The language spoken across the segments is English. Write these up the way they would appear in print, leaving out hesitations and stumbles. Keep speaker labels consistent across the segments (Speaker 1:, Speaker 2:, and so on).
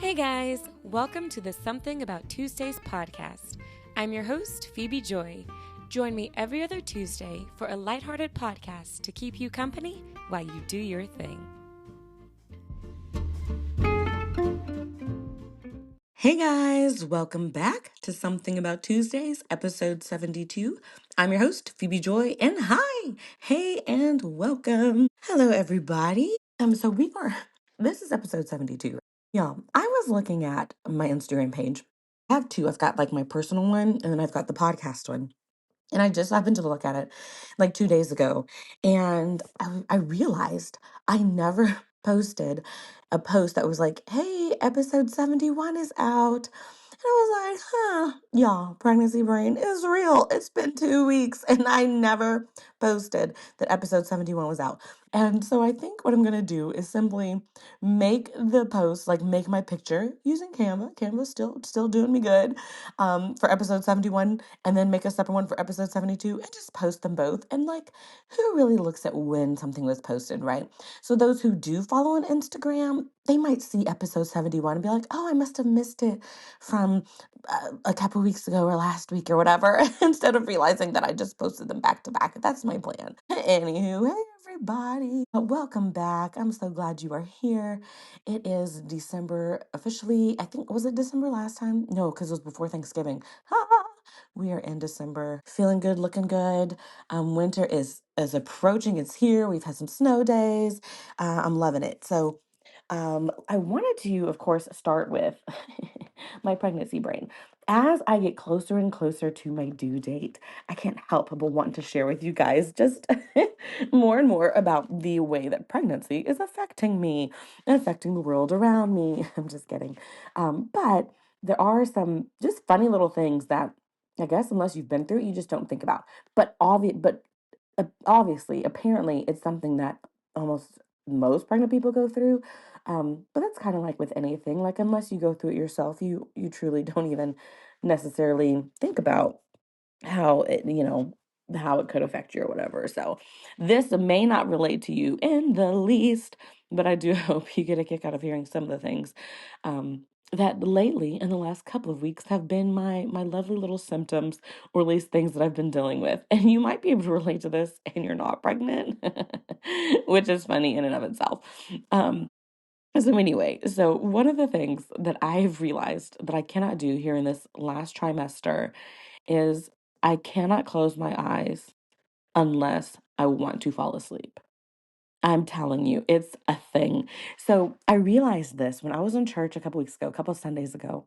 Speaker 1: Hey guys, welcome to the Something About Tuesdays podcast. I'm your host, Phebe Joi. Join me every other Tuesday for a lighthearted podcast to keep you company while you do your thing.
Speaker 2: Hey guys, welcome back to Something About Tuesdays, episode 72. I'm your host, Phebe Joi, and hi, hey, and welcome. Hello, everybody. This is episode 72. Yeah, I was looking at my Instagram page. I have two. I've got like my personal one, and then I've got the podcast one. And I just happened to look at it like 2 days ago, and I realized I never posted a post that was like, hey, episode 71 is out. And I was like, y'all, pregnancy brain is real. It's been 2 weeks, and I never posted that episode 71 was out. And so I think what I'm going to do is simply make the post, like make my picture using Canva. Canva's still doing me good for episode 71, and then make a separate one for episode 72 and just post them both. And like, who really looks at when something was posted, right? So those who do follow on Instagram, they might see episode 71 and be like, oh, I must have missed it from a couple weeks ago or last week or whatever, instead of realizing that I just posted them back to back. That's my plan. Anywho, hey everybody. Welcome back. I'm so glad you are here. It is December officially. I think, was it December last time? No, because it was before Thanksgiving. We are in December. Feeling good, looking good. Winter is approaching. It's here. We've had some snow days. I'm loving it. So I wanted to, of course, start with my pregnancy brain. As I get closer and closer to my due date, I can't help but want to share with you guys just more and more about the way that pregnancy is affecting me and affecting the world around me. I'm just kidding. But there are some just funny little things that I guess unless you've been through it, you just don't think about. Obviously, apparently, it's something that almost most pregnant people go through. But that's kind of like with anything. Like unless you go through it yourself, you truly don't even necessarily think about how how it could affect you or whatever. So this may not relate to you in the least, but I do hope you get a kick out of hearing some of the things that lately in the last couple of weeks have been my lovely little symptoms, or at least things that I've been dealing with. And you might be able to relate to this and you're not pregnant, which is funny in and of itself. So one of the things that I've realized that I cannot do here in this last trimester is I cannot close my eyes unless I want to fall asleep. I'm telling you, it's a thing. So I realized this when I was in church a couple weeks ago, a couple of Sundays ago,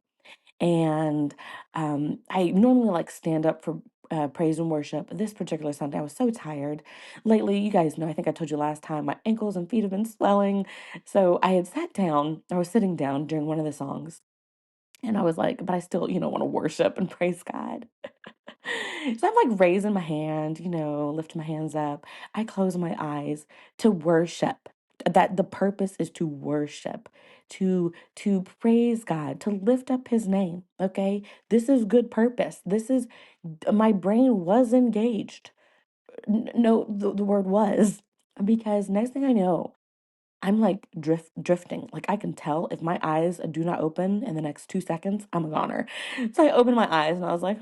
Speaker 2: and I normally like stand up for praise and worship. This particular Sunday, I was so tired. Lately, you guys know, I think I told you last time, my ankles and feet have been swelling. So I had sat down, I was sitting down during one of the songs, and I was like, but I still, want to worship and praise God. So I'm like raising my hand, lifting my hands up. I close my eyes to worship. That the purpose is to worship, to praise God, to lift up his name. Okay? This is good purpose. This is my brain was engaged. No, the word was, because next thing I know, I'm like drifting. Like I can tell if my eyes do not open in the next 2 seconds, I'm a goner. So I opened my eyes and I was like,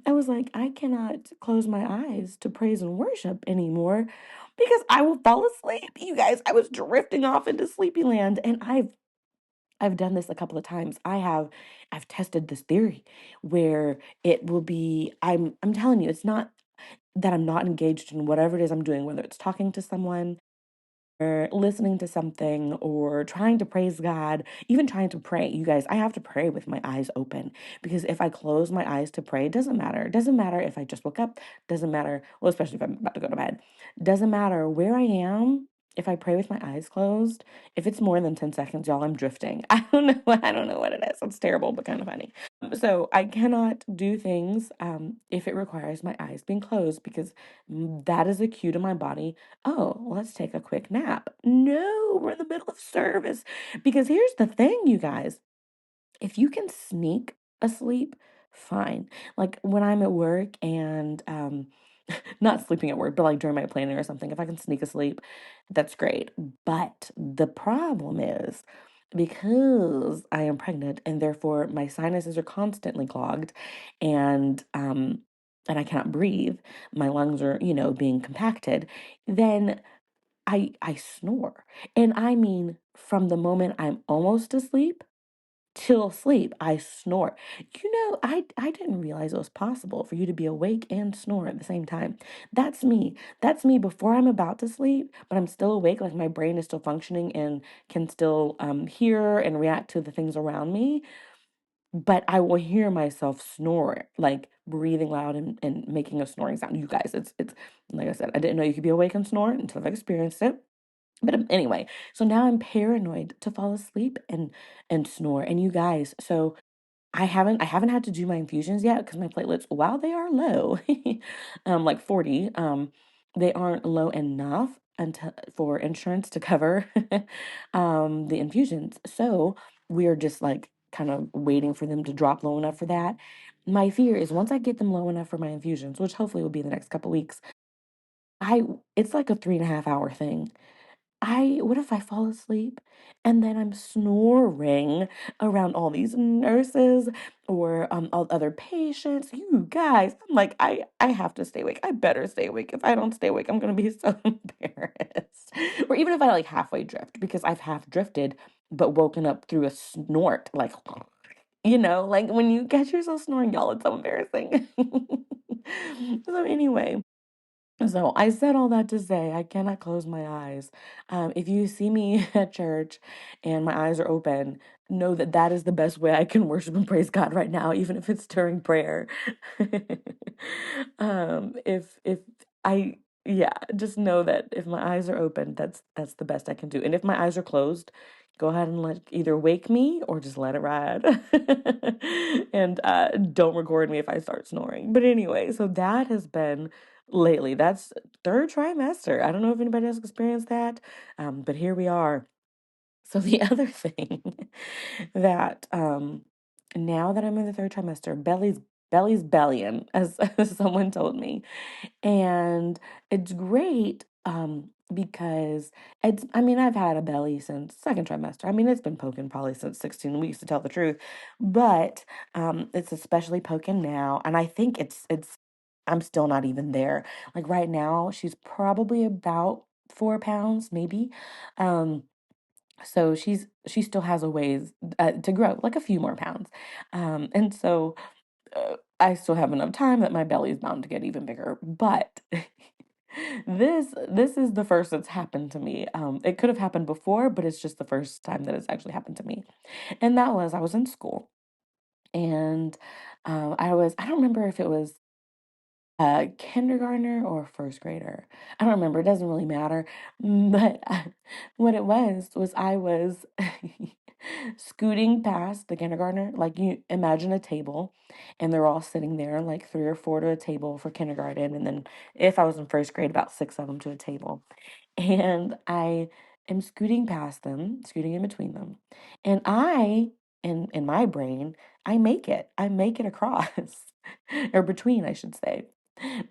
Speaker 2: I was like, I cannot close my eyes to praise and worship anymore because I will fall asleep. You guys, I was drifting off into sleepy land, and I've done this a couple of times. I've tested this theory where it will be I'm telling you, it's not that I'm not engaged in whatever it is I'm doing, whether it's talking to someone or listening to something or trying to praise God, even trying to pray. You guys, I have to pray with my eyes open, because if I close my eyes to pray, it doesn't matter. It doesn't matter if I just woke up, doesn't matter, well, especially if I'm about to go to bed. Doesn't matter where I am. If I pray with my eyes closed, if it's more than 10 seconds, y'all, I'm drifting. I don't know what it is. It's terrible, but kind of funny. So I cannot do things if it requires my eyes being closed, because that is a cue to my body. Oh, let's take a quick nap. No, we're in the middle of service. Because here's the thing, you guys. If you can sneak asleep, fine. Like when I'm at work and not sleeping at work, but like during my planning or something, if I can sneak asleep, that's great. But the problem is because I am pregnant and therefore my sinuses are constantly clogged and I cannot breathe, my lungs are, being compacted, then I snore. And I mean from the moment I'm almost asleep till sleep, I snore. I didn't realize it was possible for you to be awake and snore at the same time. That's me. That's me before I'm about to sleep, but I'm still awake, like my brain is still functioning and can still hear and react to the things around me. But I will hear myself snore, like breathing loud and making a snoring sound. You guys, it's like I said, I didn't know you could be awake and snore until I've experienced it. But anyway, so now I'm paranoid to fall asleep and snore. And you guys, so I haven't had to do my infusions yet because my platelets, while they are low, like 40, they aren't low enough until for insurance to cover the infusions. So we're just like kind of waiting for them to drop low enough for that. My fear is once I get them low enough for my infusions, which hopefully will be in the next couple weeks, I it's like a 3.5 hour thing. What if I fall asleep and then I'm snoring around all these nurses or all other patients? You guys, I'm like, I have to stay awake. I better stay awake. If I don't stay awake, I'm gonna be so embarrassed. Or even if I like halfway drift, because I've half drifted but woken up through a snort, like like when you catch yourself snoring, y'all, it's so embarrassing. So anyway. So I said all that to say I cannot close my eyes. If you see me at church and my eyes are open, know that that is the best way I can worship and praise God right now, even if it's during prayer. If I Yeah, just know that if my eyes are open, that's the best I can do. And if my eyes are closed, go ahead and either wake me or just let it ride. And don't record me if I start snoring. But anyway, so that has been lately. That's third trimester. I don't know if anybody else experienced that, but here we are. So the other thing that now that I'm in the third trimester, belly's bellying, as, as someone told me. And it's great because I mean, I've had a belly since second trimester. I mean, it's been poking probably since 16 weeks to tell the truth, but it's especially poking now. And I think I'm still not even there. Like right now, she's probably about 4 pounds, maybe. Um, so she still has a ways to grow, like a few more pounds. And so I still have enough time that my belly is bound to get even bigger. But this is the first that's happened to me. It could have happened before, but it's just the first time that it's actually happened to me. And that was I was in school and I don't remember if it was a kindergartner or a first grader. I don't remember. It doesn't really matter. But what it was I was scooting past the kindergartner. Like you imagine a table, and they're all sitting there, like three or four to a table for kindergarten, and then if I was in first grade, about six of them to a table. And I am scooting past them, scooting in between them, and in my brain, I make it. I make it across, or between, I should say.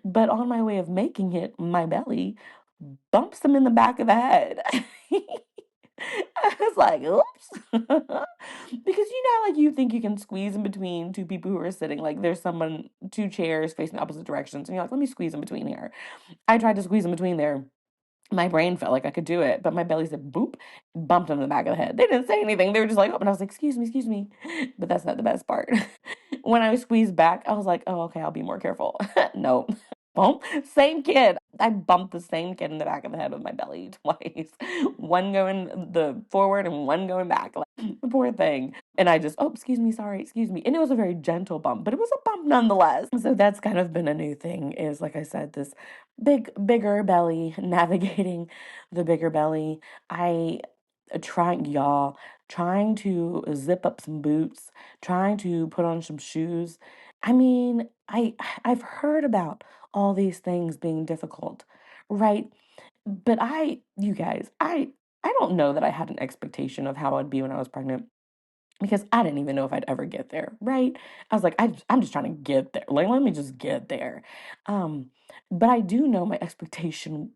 Speaker 2: But on my way of making it, my belly bumps him in the back of the head. I was like, oops. Because like you think you can squeeze in between two people who are sitting, like there's someone, two chairs facing opposite directions, and you're like, let me squeeze in between here. I tried to squeeze in between there. My brain felt like I could do it, but my belly said boop, bumped him in the back of the head. They didn't say anything. They were just like, oh, and I was like, excuse me. But that's not the best part. When I squeezed back, I was like, oh, okay, I'll be more careful. Nope. Bump. Same kid. I bumped the same kid in the back of the head with my belly twice. One going the forward and one going back. Like, poor thing. And I just, oh, excuse me, sorry, excuse me. And it was a very gentle bump, but it was a bump nonetheless. So that's kind of been a new thing is, like I said, this bigger belly, navigating the bigger belly. I trying to zip up some boots, trying to put on some shoes. I mean, I've heard about all these things being difficult, right? But you guys, I don't know that I had an expectation of how I'd be when I was pregnant because I didn't even know if I'd ever get there, right? I was like, I'm just trying to get there. Like, let me just get there. Um, but I do know my expectation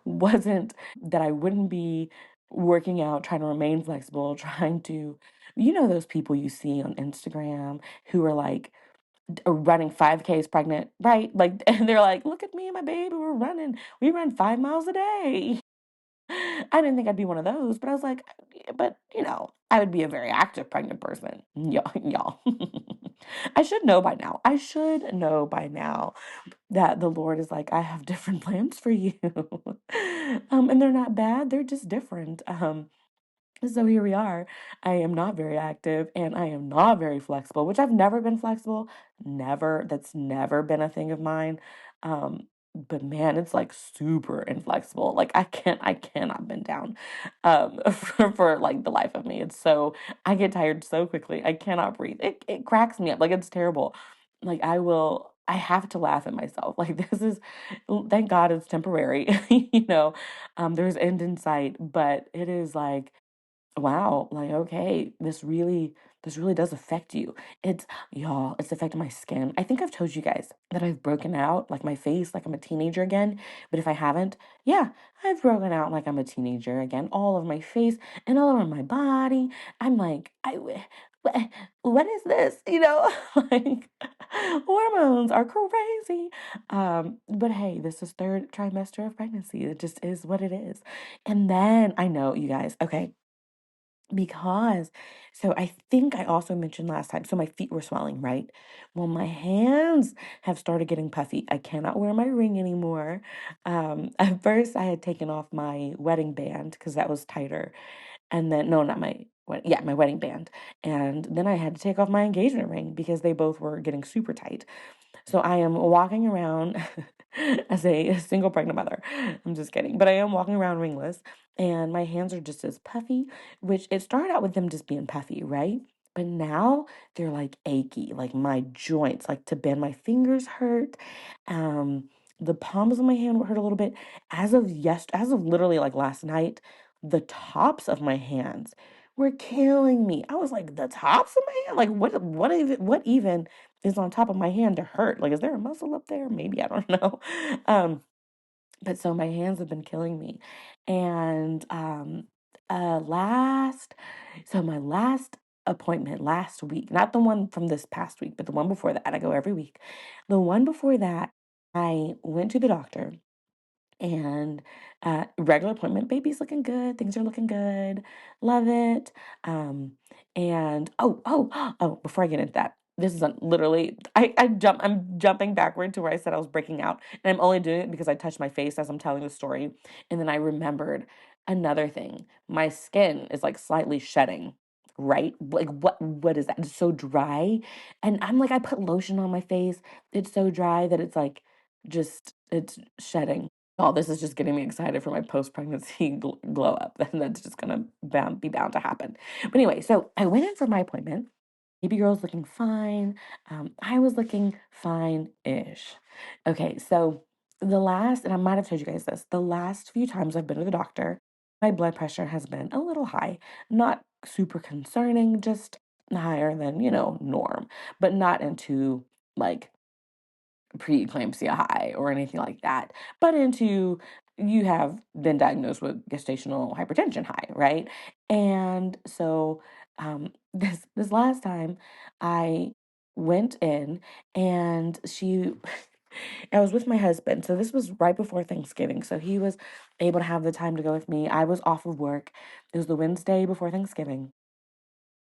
Speaker 2: wasn't that I wouldn't be. working out, trying to remain flexible, trying to, you know, those people you see on Instagram who are like running 5Ks pregnant, right? Like, and they're like, look at me and my baby, we run 5 miles a day. I didn't think I'd be one of those, but I was like, but you know, I would be a very active pregnant person. Y'all. I should know by now. I should know by now that the Lord is like, I have different plans for you. And they're not bad, they're just different. So here we are. I am not very active and I am not very flexible, which I've never been flexible. Never. That's never been a thing of mine. But man, it's like super inflexible. Like I cannot bend down for like the life of me. It's so I get tired so quickly. I cannot breathe. It cracks me up. Like it's terrible. Like I have to laugh at myself. Like this is thank God it's temporary. You know, there's end in sight, but it is like wow, like, okay, this really does affect you. It's y'all, it's affecting my skin. I think I've told you guys that I've broken out, like my face, like I'm a teenager again. But if I haven't, yeah, I've broken out like I'm a teenager again. All of my face and all over my body. I'm like, what is this? You know, like hormones are crazy. But hey, this is third trimester of pregnancy. It just is what it is. And then I know you guys, okay. Because so I think I also mentioned last time, so my feet were swelling, right? Well, my hands have started getting puffy. I cannot wear my ring anymore. At first I had taken off my wedding band because that was tighter. And then no, not my wedding band. And then I had to take off my engagement ring because they both were getting super tight. So I am walking around as a single pregnant mother. I'm just kidding. But I am walking around ringless and my hands are just as puffy, which it started out with them just being puffy, right? But now they're like achy, like my joints, like to bend my fingers hurt. Um, the palms of my hand would hurt a little bit. As of literally like last night, the tops of my hands were killing me. I was like, the tops of my hand? Like what even is on top of my hand to hurt? Like, is there a muscle up there? Maybe, I don't know. Um, but so my hands have been killing me. And my last appointment last week, not the one from this past week, but the one before that, I go every week. The one before that, I went to the doctor and regular appointment, baby's looking good, things are looking good, love it. Um, and oh, before I get into that, this is literally I'm jumping backward to where I said I was breaking out, and I'm only doing it because I touched my face as I'm telling the story, and then I remembered another thing. My skin is like slightly shedding. Right? Like what is that? It's so dry. And I'm like, I put lotion on my face. It's so dry that it's like just it's shedding. Oh, this is just getting me excited for my post-pregnancy glow up. That's just gonna be bound to happen. But anyway, so I went in for my appointment. Baby girl's looking fine. I was looking fine-ish. Okay, so and I might have told you guys this, the last few times I've been to the doctor, my blood pressure has been a little high. Not super concerning, just higher than, norm, but not into like preeclampsia high or anything like that, but into you have been diagnosed with gestational hypertension high, right? And so this last time I went in and I was with my husband. So this was right before Thanksgiving. So he was able to have the time to go with me. I was off of work. It was the Wednesday before Thanksgiving.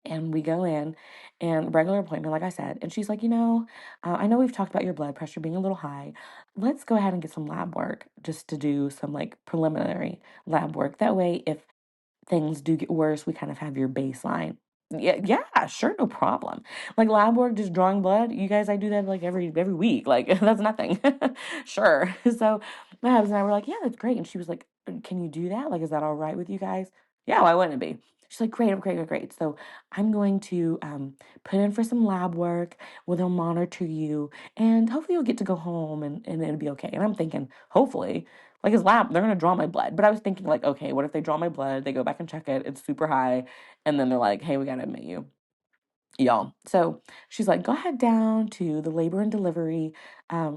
Speaker 2: And we go in and regular appointment, like I said. And she's like, I know we've talked about your blood pressure being a little high. Let's go ahead and get some lab work just to do some like preliminary lab work. That way, if things do get worse, we kind of have your baseline. Yeah, yeah, sure, no problem. Like lab work, just drawing blood. You guys, I do that like every week. Like that's nothing. Sure. So my husband and I were like, yeah, that's great. And she was like, can you do that? Like, is that all right with you guys? Yeah, why wouldn't it be? She's like, great, great, great, great. So I'm going to put in for some lab work. Well, they'll monitor you, and hopefully you'll get to go home, and it'll be okay. And I'm thinking, hopefully. Like his lab, they're gonna draw my blood. But I was thinking, like, okay, what if they draw my blood? They go back and check it. It's super high, and then they're like, hey, we gotta admit you, y'all. So she's like, go ahead down to the labor and delivery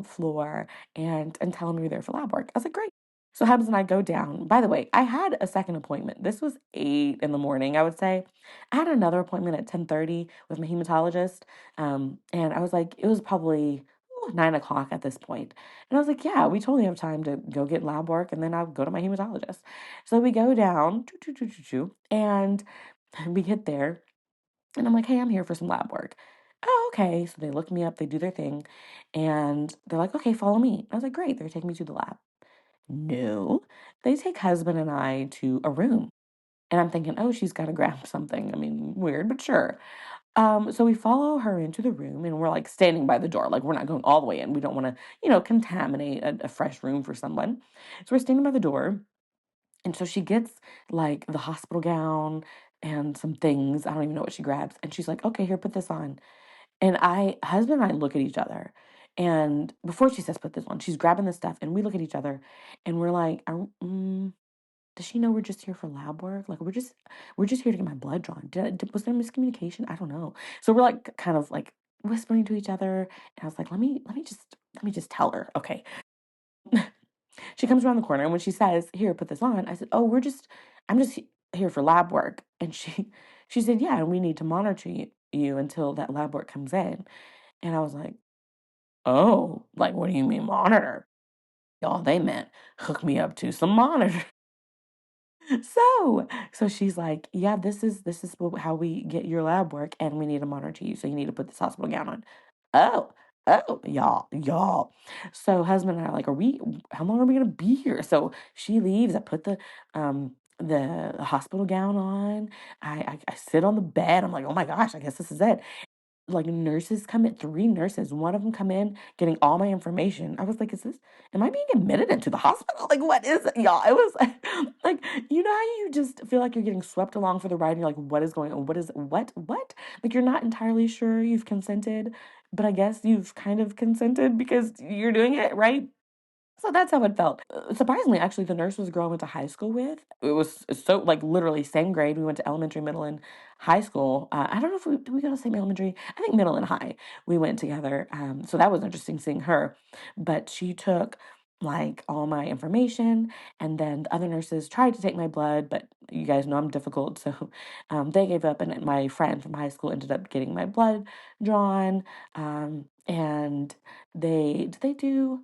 Speaker 2: floor and tell them you're there for lab work. I was like, great. So Hubs and I go down. By the way, I had a second appointment. This was 8 in the morning, I would say. I had another appointment at 10:30 with my hematologist. And I was like, it was probably 9 o'clock at this point. And I was like, yeah, we totally have time to go get lab work and then I'll go to my hematologist. So we go down, and we get there and I'm like, hey, I'm here for some lab work. Oh, okay. So they look me up, they do their thing, and they're like, okay, follow me. I was like, great. They're taking me to the lab. No, they take husband and I to a room. And I'm thinking, oh, she's got to grab something. I mean, weird, but sure. So we follow her into the room and we're like standing by the door. Like we're not going all the way in. We don't want to, contaminate a fresh room for someone. So we're standing by the door. And so she gets like the hospital gown and some things. I don't even know what she grabs. And she's like, okay, here, put this on. And husband and I look at each other. And before she says, put this on, she's grabbing this stuff. And we look at each other and we're like, does she know we're just here for lab work? Like we're just here to get my blood drawn. Was there miscommunication? I don't know. So we're like kind of like whispering to each other. And I was like, let me just tell her. Okay. She comes around the corner and when she says, here, put this on, I said, oh, I'm just here for lab work. And she said, yeah, and we need to monitor you until that lab work comes in. And I was like, oh, like, what do you mean monitor? Y'all, they meant hook me up to some monitor. So she's like, yeah, this is how we get your lab work, and we need to monitor you. So you need to put this hospital gown on. Oh, oh, y'all. So husband and I are like, how long are we gonna be here? So she leaves. I put the hospital gown on. I sit on the bed. I'm like, oh my gosh, I guess this is it. Like nurses come in, three nurses, one of them come in getting all my information. I was like, am I being admitted into the hospital? Like, what is it, y'all? It was like, you know how you just feel like you're getting swept along for the ride and you're like, what is going on? What? Like, you're not entirely sure you've consented, but I guess you've kind of consented because you're doing it, right? So that's how it felt. Surprisingly, actually, the nurse was a girl I went to high school with. It was so like literally same grade. We went to elementary, middle, and high school. I don't know if did we go to the same elementary. I think middle and high we went together. So that was interesting seeing her. But she took like all my information, and then the other nurses tried to take my blood, but you guys know I'm difficult, so they gave up. And my friend from high school ended up getting my blood drawn. And they did they do.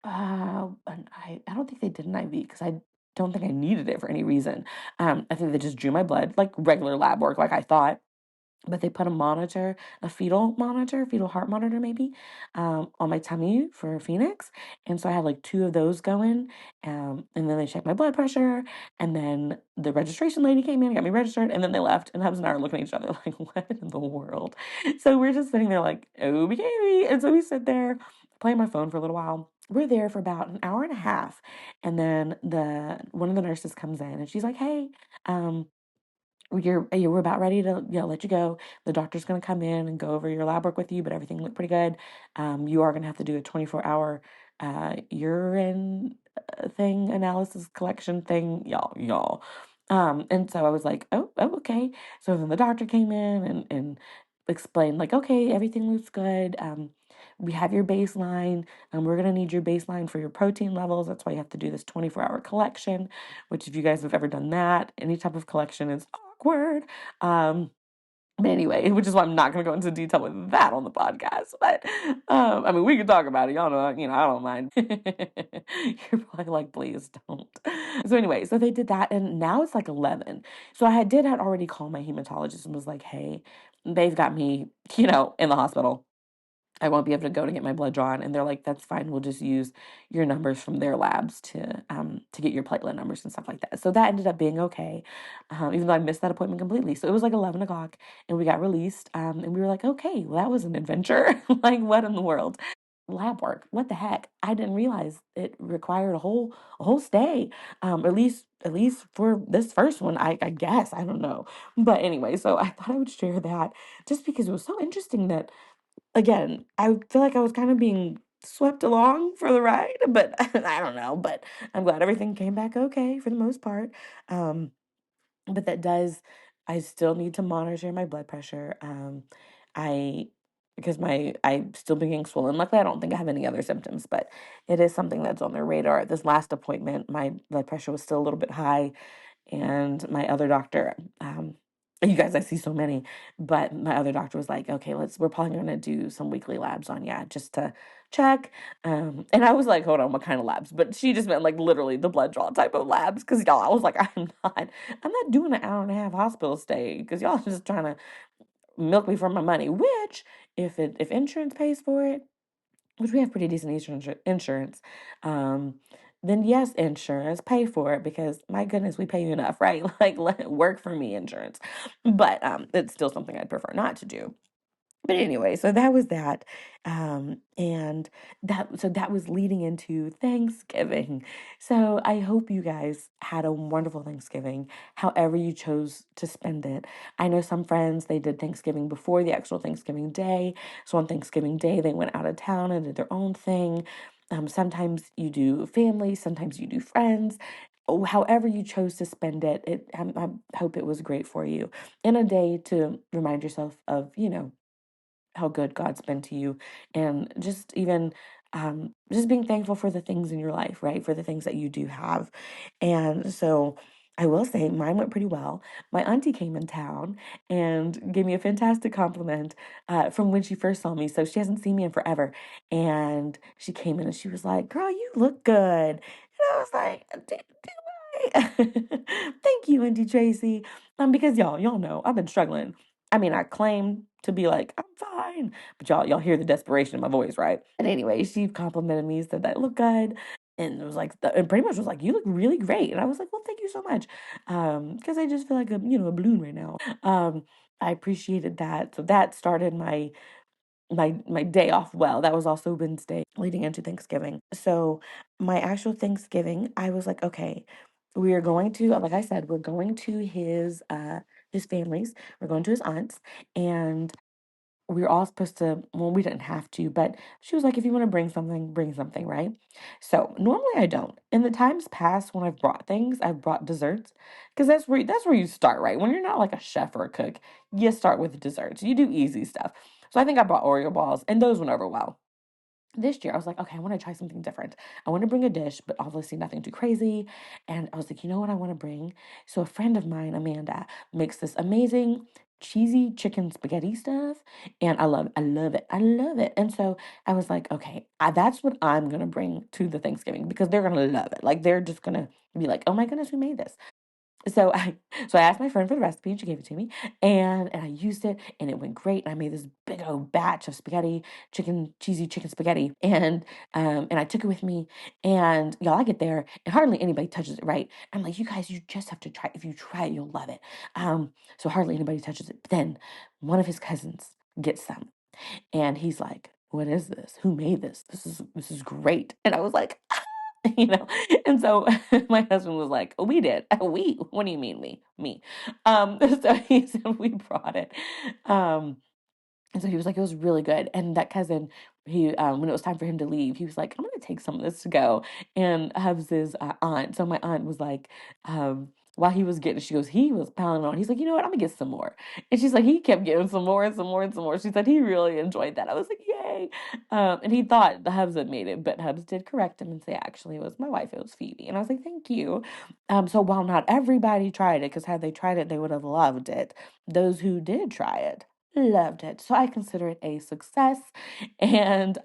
Speaker 2: And I don't think they did an IV because I don't think I needed it for any reason. I think they just drew my blood like regular lab work, like I thought. But they put a monitor, a fetal heart monitor maybe, on my tummy for Phoenix. And so I had like two of those going. And then they checked my blood pressure. And then the registration lady came in, got me registered, and then they left. And Hubs and I are looking at each other like, what in the world? So we're just sitting there like, okay. And so we sit there, play on my phone for a little while. We're there for about an hour and a half. And then one of the nurses comes in and she's like, hey, um, we're about ready to let you go. The doctor's going to come in and go over your lab work with you, but everything looked pretty good. You are going to have to do a 24-hour urine thing analysis collection thing, y'all. And so I was like, oh, okay. So then the doctor came in and explained like, okay, everything looks good. We have your baseline, and we're going to need your baseline for your protein levels. That's why you have to do this 24-hour collection, which if you guys have ever done that, any type of collection is awkward. But anyway, which is why I'm not going to go into detail with that on the podcast. But I mean, we can talk about it. Y'all know, I don't mind. You're probably like, please don't. So anyway, so they did that, and now it's like 11. So I had already called my hematologist and was like, hey, they've got me, in the hospital. I won't be able to go to get my blood drawn. And they're like, that's fine. We'll just use your numbers from their labs to get your platelet numbers and stuff like that. So that ended up being okay, even though I missed that appointment completely. So it was like 11 o'clock and we got released. And we were like, okay, well, that was an adventure. Like, what in the world? Lab work. What the heck? I didn't realize it required a whole stay. At least for this first one, I guess. I don't know. But anyway, so I thought I would share that just because it was so interesting that again, I feel like I was kind of being swept along for the ride, but I don't know, but I'm glad everything came back okay for the most part. Um, but I still need to monitor my blood pressure. I because I'm still being swollen. Luckily, I don't think I have any other symptoms, but it is something that's on their radar. At this last appointment, my blood pressure was still a little bit high, and my other doctor, you guys, I see so many, but my other doctor was like, okay, we're probably going to do some weekly labs on you just to check. And I was like, hold on, what kind of labs? But she just meant like literally the blood draw type of labs. Cause y'all, I was like, I'm not doing an hour and a half hospital stay. Cause y'all are just trying to milk me for my money, which if insurance pays for it, which we have pretty decent insurance, then yes, insurance, pay for it because my goodness, we pay you enough, right? Like, let it work for me, insurance. But it's still something I'd prefer not to do. But anyway, so that was that. And that was leading into Thanksgiving. So I hope you guys had a wonderful Thanksgiving, however you chose to spend it. I know some friends, they did Thanksgiving before the actual Thanksgiving day. So on Thanksgiving Day, they went out of town and did their own thing. Sometimes you do family, sometimes you do friends. However you chose to spend it, I hope it was great for you. And a day to remind yourself of, how good God's been to you, and just even just being thankful for the things in your life, right? For the things that you do have. And so I will say mine went pretty well. My auntie came in town and gave me a fantastic compliment from when she first saw me. So she hasn't seen me in forever. And she came in and she was like, girl, you look good. And I was like, thank you, Auntie Tracy. Because y'all know I've been struggling. I mean, I claim to be like, I'm fine, but y'all hear the desperation in my voice, right? And anyway, she complimented me, said that I look good. And it was like, and pretty much was like, you look really great. And I was like, well, thank you so much. Because I just feel like a balloon right now. I appreciated that. So that started my day off well. That was also Wednesday leading into Thanksgiving. So my actual Thanksgiving, I was like, okay, we are going to, like I said, we're going to his family's. We're going to his aunt's, and we were all supposed to, well, we didn't have to, but she was like, if you want to bring something, right? So normally I don't. In the times past when I've brought things, I've brought desserts because that's where you start, right? When you're not like a chef or a cook, you start with desserts. You do easy stuff. So I think I brought Oreo balls, and those went over well. This year, I was like, okay, I want to try something different. I want to bring a dish, but obviously nothing too crazy. And I was like, you know what I want to bring? So a friend of mine, Amanda, makes this amazing cheesy chicken spaghetti stuff, and I love it, I love it. And so I was like, okay, that's what I'm gonna bring to the Thanksgiving because they're gonna love it. Like they're just gonna be like, oh my goodness, who made this? So I so I asked my friend for the recipe and she gave it to me, and I used it and it went great, and I made this big old batch of spaghetti, cheesy chicken spaghetti, and I took it with me, and y'all, I get there and hardly anybody touches it, right? I'm like, you guys, you just have to try. If you try it, you'll love it. So hardly anybody touches it. But then one of his cousins gets some, and he's like, what is this? Who made this? This is great. And I was like, you know. And so my husband was like, we did. We, what do you mean we? Me. So he said we brought it. And so he was like, it was really good. And that cousin, when it was time for him to leave, he was like, I'm gonna take some of this to go. And Hubs's aunt, so my aunt was like, while he was getting, she goes, he was pounding on. He's like, you know what? I'm gonna get some more. And she's like, he kept getting some more and some more and some more. She said he really enjoyed that. I was like, yay. And he thought the Hubs had made it, but Hubs did correct him and say, actually, it was my wife. It was Phoebe. And I was like, thank you. So while not everybody tried it, because had they tried it, they would have loved it. Those who did try it loved it. So I consider it a success. And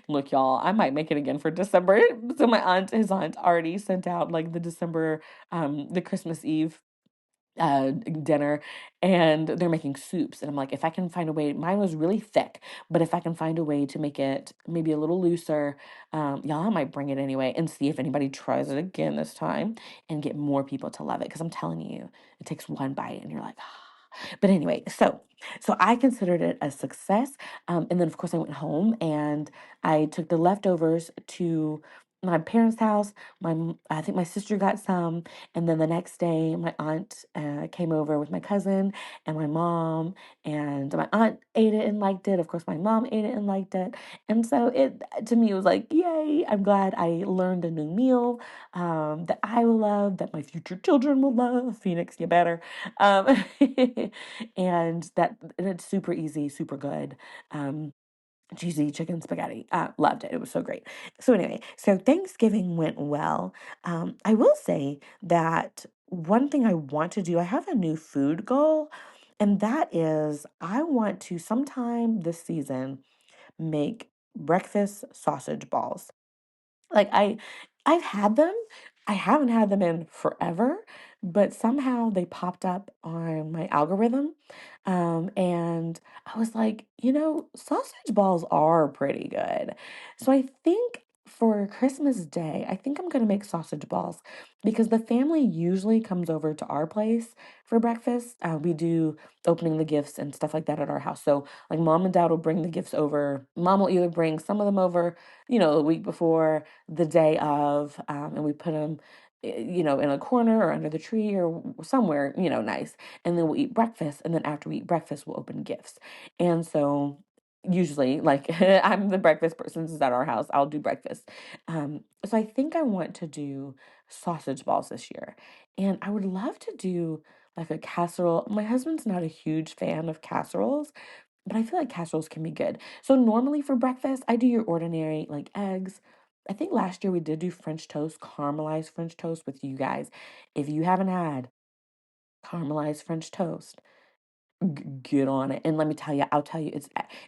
Speaker 2: look, y'all, I might make it again for December. So his aunt already sent out like the Christmas Eve dinner, and they're making soups, and I'm like, if I can find a way, mine was really thick, but if I can find a way to make it maybe a little looser, y'all, I might bring it anyway and see if anybody tries it again this time and get more people to love it, because I'm telling you, it takes one bite and you're like, ah. But anyway, so I considered it a success, and then of course I went home and I took the leftovers to my parents' house. I think my sister got some, and then the next day, my aunt came over with my cousin and my mom, and my aunt ate it and liked it. Of course, my mom ate it and liked it, and so it to me it was like, yay! I'm glad I learned a new meal that I will love, that my future children will love. Phoenix, you better. Um, and it's super easy, super good. Cheesy chicken spaghetti. Loved it. It was so great. So anyway, so Thanksgiving went well. I will say that one thing I want to do, I have a new food goal, and that is I want to sometime this season make breakfast sausage balls. Like I've had them. I haven't had them in forever, but somehow they popped up on my algorithm. And I was like, sausage balls are pretty good. So I think for Christmas Day, I think I'm gonna make sausage balls because the family usually comes over to our place for breakfast. We do opening the gifts and stuff like that at our house. So like mom and dad will bring the gifts over. Mom will either bring some of them over, a week before, the day of, and we put them, in a corner or under the tree or somewhere, nice. And then we'll eat breakfast. And then after we eat breakfast, we'll open gifts. And so usually, like, I'm the breakfast person. This is at our house. I'll do breakfast. So I think I want to do sausage balls this year. And I would love to do like a casserole. My husband's not a huge fan of casseroles, but I feel like casseroles can be good. So normally for breakfast, I do your ordinary like eggs. I think last year we did do French toast, caramelized French toast with you guys. If you haven't had caramelized French toast, get on it. And let me tell you, I'll tell you,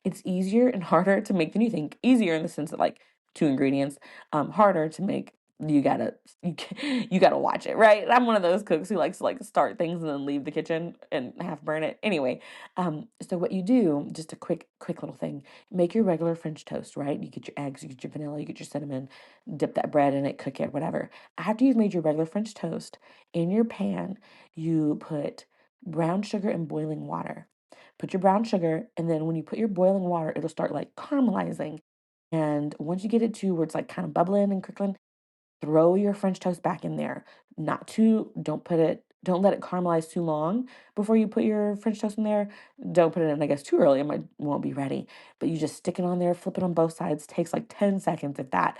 Speaker 2: it's easier and harder to make than you think. Easier in the sense that like two ingredients, harder to make. You gotta you gotta watch it, right? I'm one of those cooks who likes to like start things and then leave the kitchen and half burn it. Anyway, so what you do, just a quick little thing, make your regular French toast, right? You get your eggs, you get your vanilla, you get your cinnamon, dip that bread in it, cook it, whatever. After you've made your regular French toast, in your pan, you put brown sugar and boiling water. Put your brown sugar, and then when you put your boiling water, it'll start like caramelizing. And once you get it to where it's like kind of bubbling and crickling, throw your French toast back in there. Don't let it caramelize too long before you put your French toast in there. Don't put it in, I guess, too early. Won't be ready. But you just stick it on there, flip it on both sides. Takes like 10 seconds if that.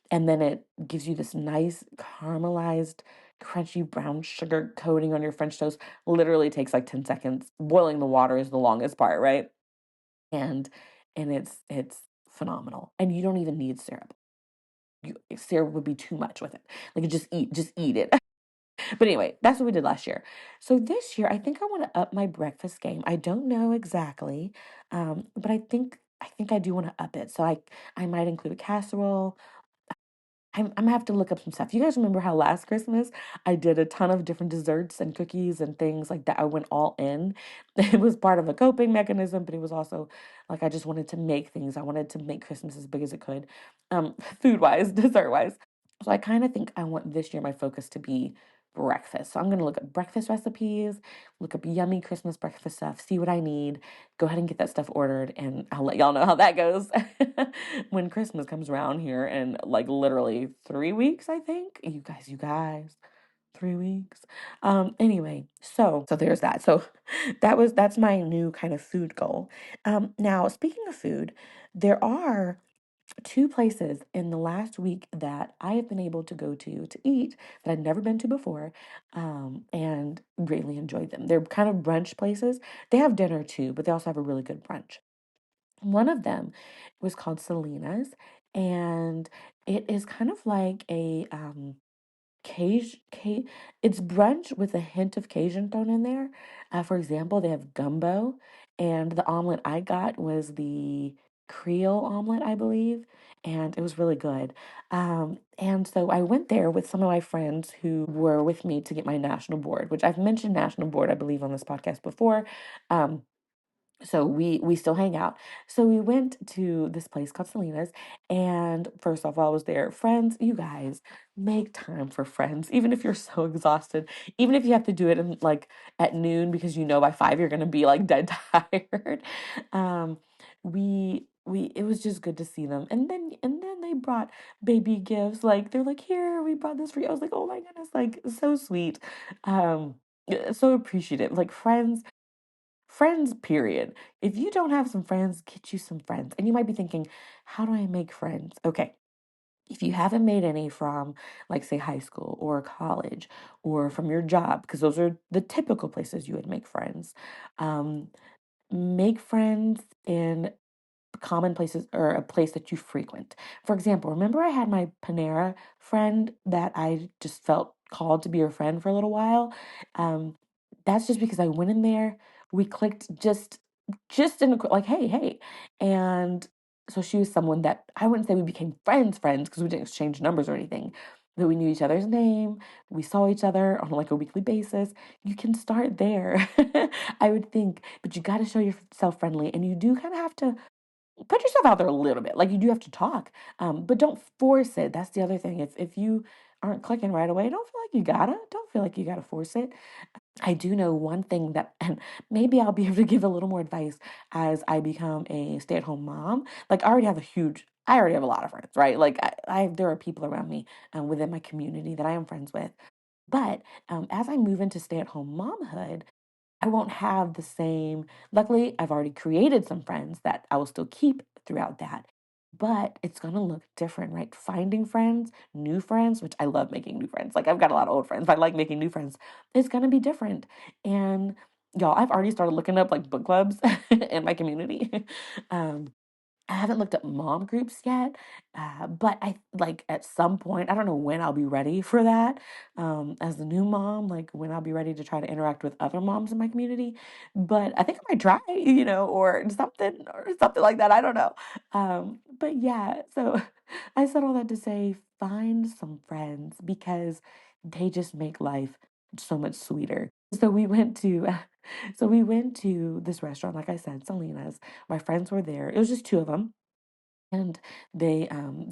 Speaker 2: And then it gives you this nice caramelized, crunchy brown sugar coating on your French toast. Literally takes like 10 seconds. Boiling the water is the longest part, right? And it's phenomenal. And you don't even need syrup. Syrup would be too much with it. Like just eat it. But anyway, that's what we did last year. So this year, I think I want to up my breakfast game. I don't know exactly, but I think I do want to up it. So I might include a casserole. I'm gonna have to look up some stuff. You guys remember how last Christmas I did a ton of different desserts and cookies and things like that? I went all in. It was part of a coping mechanism, but it was also like I just wanted to make things. I wanted to make Christmas as big as it could, food wise, dessert wise. So I kind of think I want this year my focus to be breakfast. So I'm gonna look up breakfast recipes, look up yummy Christmas breakfast stuff, see what I need, go ahead and get that stuff ordered, and I'll let y'all know how that goes when Christmas comes around here in like literally 3 weeks, I think. You guys, 3 weeks. Anyway, so there's that. So that's my new kind of food goal. Now speaking of food, there are two places in the last week that I have been able to go to eat that I'd never been to before, and greatly enjoyed them. They're kind of brunch places. They have dinner too, but they also have a really good brunch. One of them was called Selena's, and it is kind of like a Caj it's brunch with a hint of Cajun thrown in there. For example, they have gumbo, and the omelet I got was the Creole omelet, I believe, and it was really good. And so I went there with some of my friends who were with me to get my national board, which I've mentioned national board, I believe, on this podcast before. Um, so we still hang out. So we went to this place called Selena's, and first off, while I was there, friends, you guys make time for friends, even if you're so exhausted, even if you have to do it in like at noon because by 5 you're gonna be like dead tired. Um, we we it was just good to see them. And then they brought baby gifts. Like they're like, here, we brought this for you. I was like, oh my goodness, like so sweet. Um, so appreciative. Like friends, period. If you don't have some friends, get you some friends. And you might be thinking, how do I make friends? Okay. If you haven't made any from, like, say, high school or college or from your job, because those are the typical places you would make friends, um, make friends in common places or a place that you frequent. For example, remember I had my Panera friend that I just felt called to be her friend for a little while? Um, that's just because I went in there, we clicked just in a like, hey, hey. And so she was someone that I wouldn't say we became friends because we didn't exchange numbers or anything. But we knew each other's name. We saw each other on like a weekly basis. You can start there, I would think, but you got to show yourself friendly, and you do kind of have to put yourself out there a little bit. Like you do have to talk, but don't force it. That's the other thing. If you aren't clicking right away, don't feel like you gotta force it. I do know one thing that, and maybe I'll be able to give a little more advice as I become a stay-at-home mom. Like I already have a lot of friends, right? Like there are people around me within my community that I am friends with. But as I move into stay-at-home momhood, I won't have the same. Luckily, I've already created some friends that I will still keep throughout that. But it's going to look different, right? Finding friends, new friends, which I love making new friends. Like I've got a lot of old friends, but I like making new friends. It's going to be different. And y'all, I've already started looking up like book clubs in my community. um, I haven't looked up mom groups yet, but I like at some point, I don't know when I'll be ready for that. As a new mom, like when I'll be ready to try to interact with other moms in my community. But I think I might try, or something like that. I don't know. But yeah, so I said all that to say, find some friends because they just make life so much sweeter. So we went to this restaurant, like I said, Selena's. My friends were there. It was just two of them. And they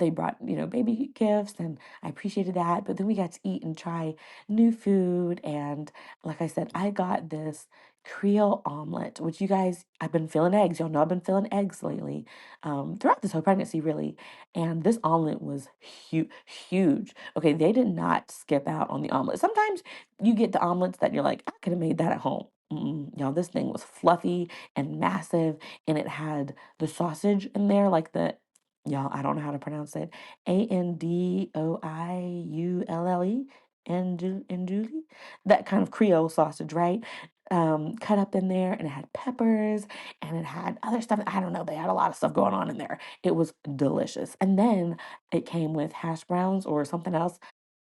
Speaker 2: brought, baby gifts, and I appreciated that. But then we got to eat and try new food. And like I said, I got this Creole omelet, which you guys, I've been feeling eggs. Y'all know I've been feeling eggs lately, throughout this whole pregnancy, really. And this omelet was huge. Okay, they did not skip out on the omelet. Sometimes you get the omelets that you're like, I could have made that at home. Y'all, this thing was fluffy and massive, and it had the sausage in there, like y'all, I don't know how to pronounce it. Andouille, andouille, that kind of Creole sausage, right? Cut up in there, and it had peppers, and it had other stuff. I don't know. They had a lot of stuff going on in there. It was delicious. And then it came with hash browns or something else.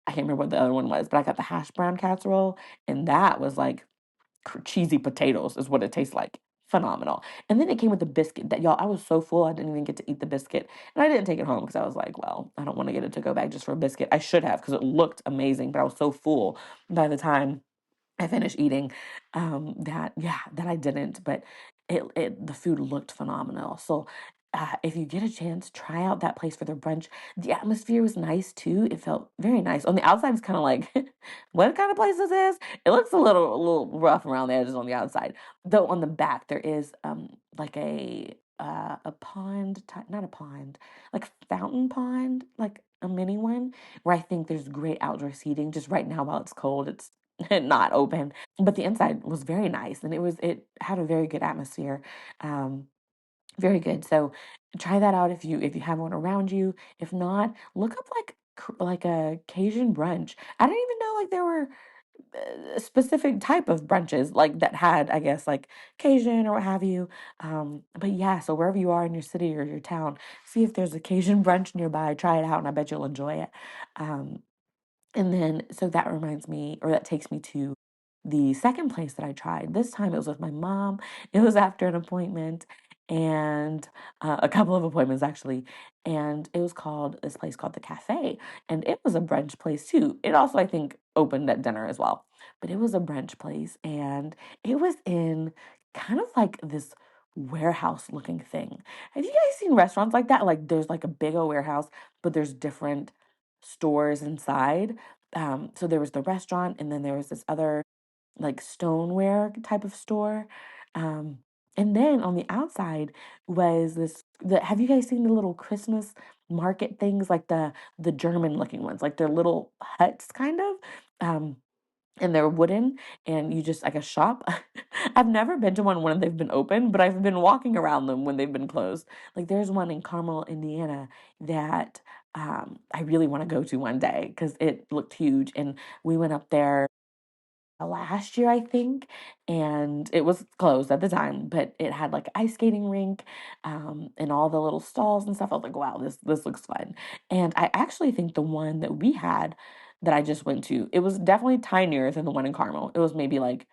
Speaker 2: I can't remember what the other one was, but I got the hash brown casserole, and that was like cheesy potatoes is what it tastes like. Phenomenal. And then it came with a biscuit that, y'all, I was so full I didn't even get to eat the biscuit. And I didn't take it home because I was like, well, I don't want to get a to-go bag just for a biscuit. I should have because it looked amazing, but I was so full by the time I finished eating, that I didn't, but the food looked phenomenal. So, if you get a chance, try out that place for their brunch. The atmosphere was nice too. It felt very nice. On the outside, it's kind of like, what kind of place this is? It looks a little rough around the edges on the outside. Though on the back there is like a pond, not a pond, like fountain pond, like a mini one, where I think there's great outdoor seating. Just right now while it's cold, it's not open, but the inside was very nice, and it had a very good atmosphere. Um, Very good. So try that out if you have one around you. If not, look up like a Cajun brunch. I didn't even know like there were a specific type of brunches like that had, I guess, like Cajun or what have you. But yeah, so wherever you are in your city or your town, see if there's a Cajun brunch nearby. Try it out, and I bet you'll enjoy it. Um, and then, so that reminds me, or that takes me to the second place that I tried. This time it was with my mom. It was after an appointment and a couple of appointments actually. And it was called this place called the Cafe. And it was a brunch place too. It also, I think, opened at dinner as well. But it was a brunch place, and it was in kind of like this warehouse looking thing. Have you guys seen restaurants like that? Like there's like a big old warehouse, but there's different stores inside. So there was the restaurant, and then there was this other like stoneware type of store. Um, And then on the outside was have you guys seen the little Christmas market things, like the German looking ones, like they're little huts kind of? Um, and they're wooden, and you just like a shop. I've never been to one when they've been open, but I've been walking around them when they've been closed. Like there's one in Carmel, Indiana that I really want to go to one day because it looked huge. And we went up there last year, I think, and it was closed at the time, but it had like ice skating rink, and all the little stalls and stuff. I was like, wow, this looks fun. And I actually think the one that we had that I just went to, it was definitely tinier than the one in Carmel. It was maybe like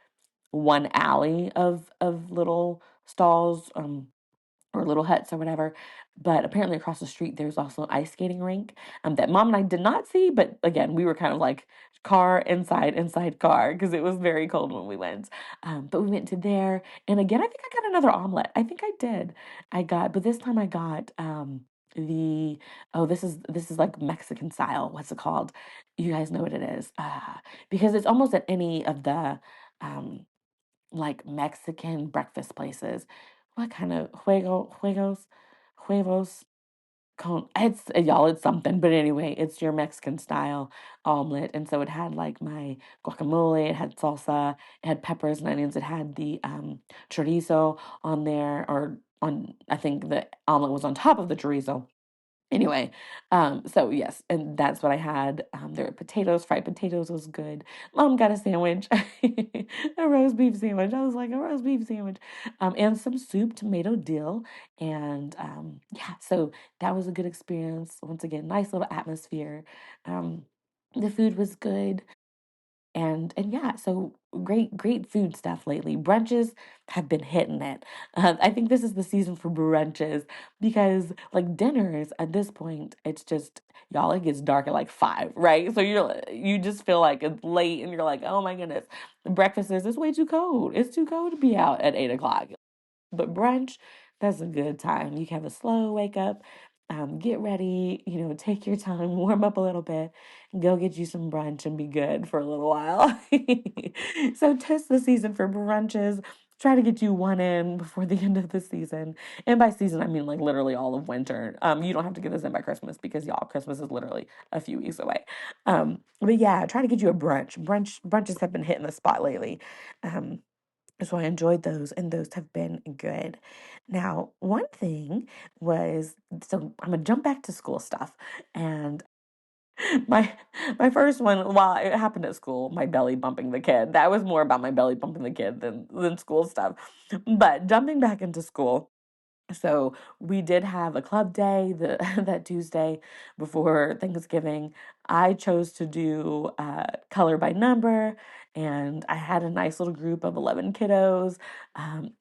Speaker 2: one alley of little stalls. Or little huts or whatever. But apparently across the street there's also an ice skating rink that mom and I did not see, but again, we were kind of like car inside car because it was very cold when we went. But we went to there, and again, I think I got another omelet. I think I did. But this time I got the this is like Mexican style. What's it called? You guys know what it is. Because it's almost at any of the um like Mexican breakfast places. What kind of huevos, con it's y'all, it's something, but anyway, it's your Mexican style omelet, and so it had, like, my guacamole, it had salsa, it had peppers and onions, it had the, chorizo on there, or on I think the omelet was on top of the chorizo. Anyway, so yes, and that's what I had. There were potatoes, fried potatoes was good. Mom got a sandwich, a roast beef sandwich. I was like, a roast beef sandwich, and some soup, tomato dill, and yeah, so that was a good experience. Once again, nice little atmosphere. Um, the food was good. And yeah, so great food stuff lately. Brunches have been hitting it. I think this is the season for brunches because like dinners at this point, it's just y'all, it gets dark at like 5, right? So you just feel like it's late and you're like, oh my goodness, breakfast is it's way too cold. It's too cold to be out at 8 o'clock. But brunch, that's a good time. You can have a slow wake up, get ready, take your time, warm up a little bit, go get you some brunch and be good for a little while. So test the season for brunches. Try to get you one in before the end of the season. And by season, I mean like literally all of winter. You don't have to get this in by Christmas because y'all, Christmas is literally a few weeks away. But yeah, try to get you a brunch. Brunches have been hitting the spot lately. Um, so I enjoyed those, and those have been good. Now, one thing was, so I'm gonna jump back to school stuff, and my my first one, while it happened at school, my belly bumping the kid. That was more about my belly bumping the kid than school stuff. But jumping back into school, so we did have a club day that Tuesday before Thanksgiving. I chose to do color by number, and I had a nice little group of 11 kiddos.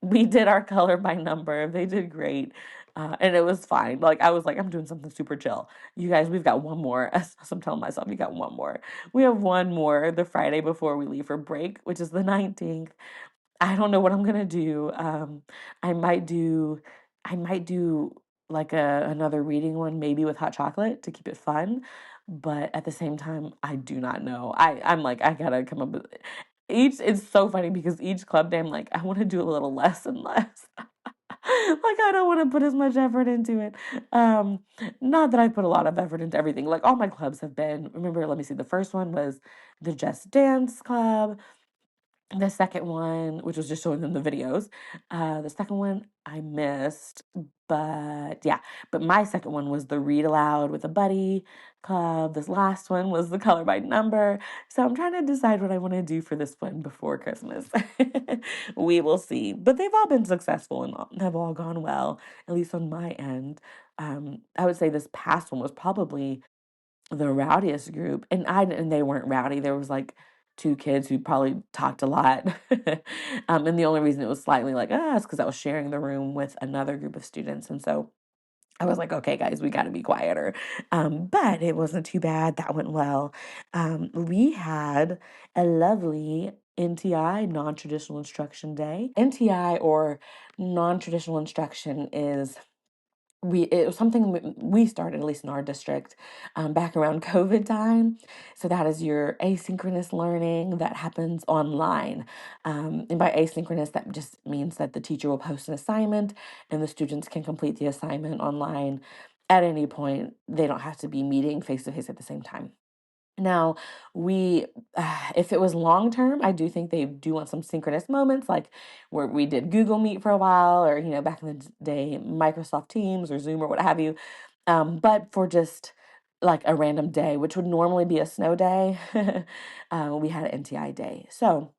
Speaker 2: We did our color by number. They did great. And it was fine. Like I was like, I'm doing something super chill. You guys, we've got one more. As I'm telling myself, we got one more. We have one more the Friday before we leave for break, which is the 19th. I don't know what I'm gonna do. I might do I might do like another reading one, maybe with hot chocolate to keep it fun. But at the same time, I do not know. I'm like, I gotta come up with each. It's so funny because each club day, I'm like, I want to do a little less and less. Like I don't want to put as much effort into it. Um, Not that I put a lot of effort into everything. Like all my clubs have been. Remember, let me see. The first one was the Just Dance Club. The second one, which was just showing them the videos, the second one I missed, but yeah. But my second one was the read aloud with a buddy club. This last one was the color by number. So I'm trying to decide what I want to do for this one before Christmas. We will see. But they've all been successful and have all gone well, at least on my end. I would say this past one was probably the rowdiest group, and they weren't rowdy. There was like two kids who probably talked a lot. And the only reason it was slightly like, is because I was sharing the room with another group of students. And so I was like, okay, guys, we got to be quieter. But it wasn't too bad. That went well. We had a lovely NTI, non-traditional instruction day. NTI, or non-traditional instruction, is it was something we started, at least in our district, back around COVID time. So that is your asynchronous learning that happens online. And by asynchronous, that just means that the teacher will post an assignment and the students can complete the assignment online at any point. They don't have to be meeting face to face at the same time. Now, we, if it was long term, I do think they do want some synchronous moments, like where we did Google Meet for a while, or, back in the day, Microsoft Teams or Zoom or what have you. But for just like a random day, which would normally be a snow day, we had an NTI day. So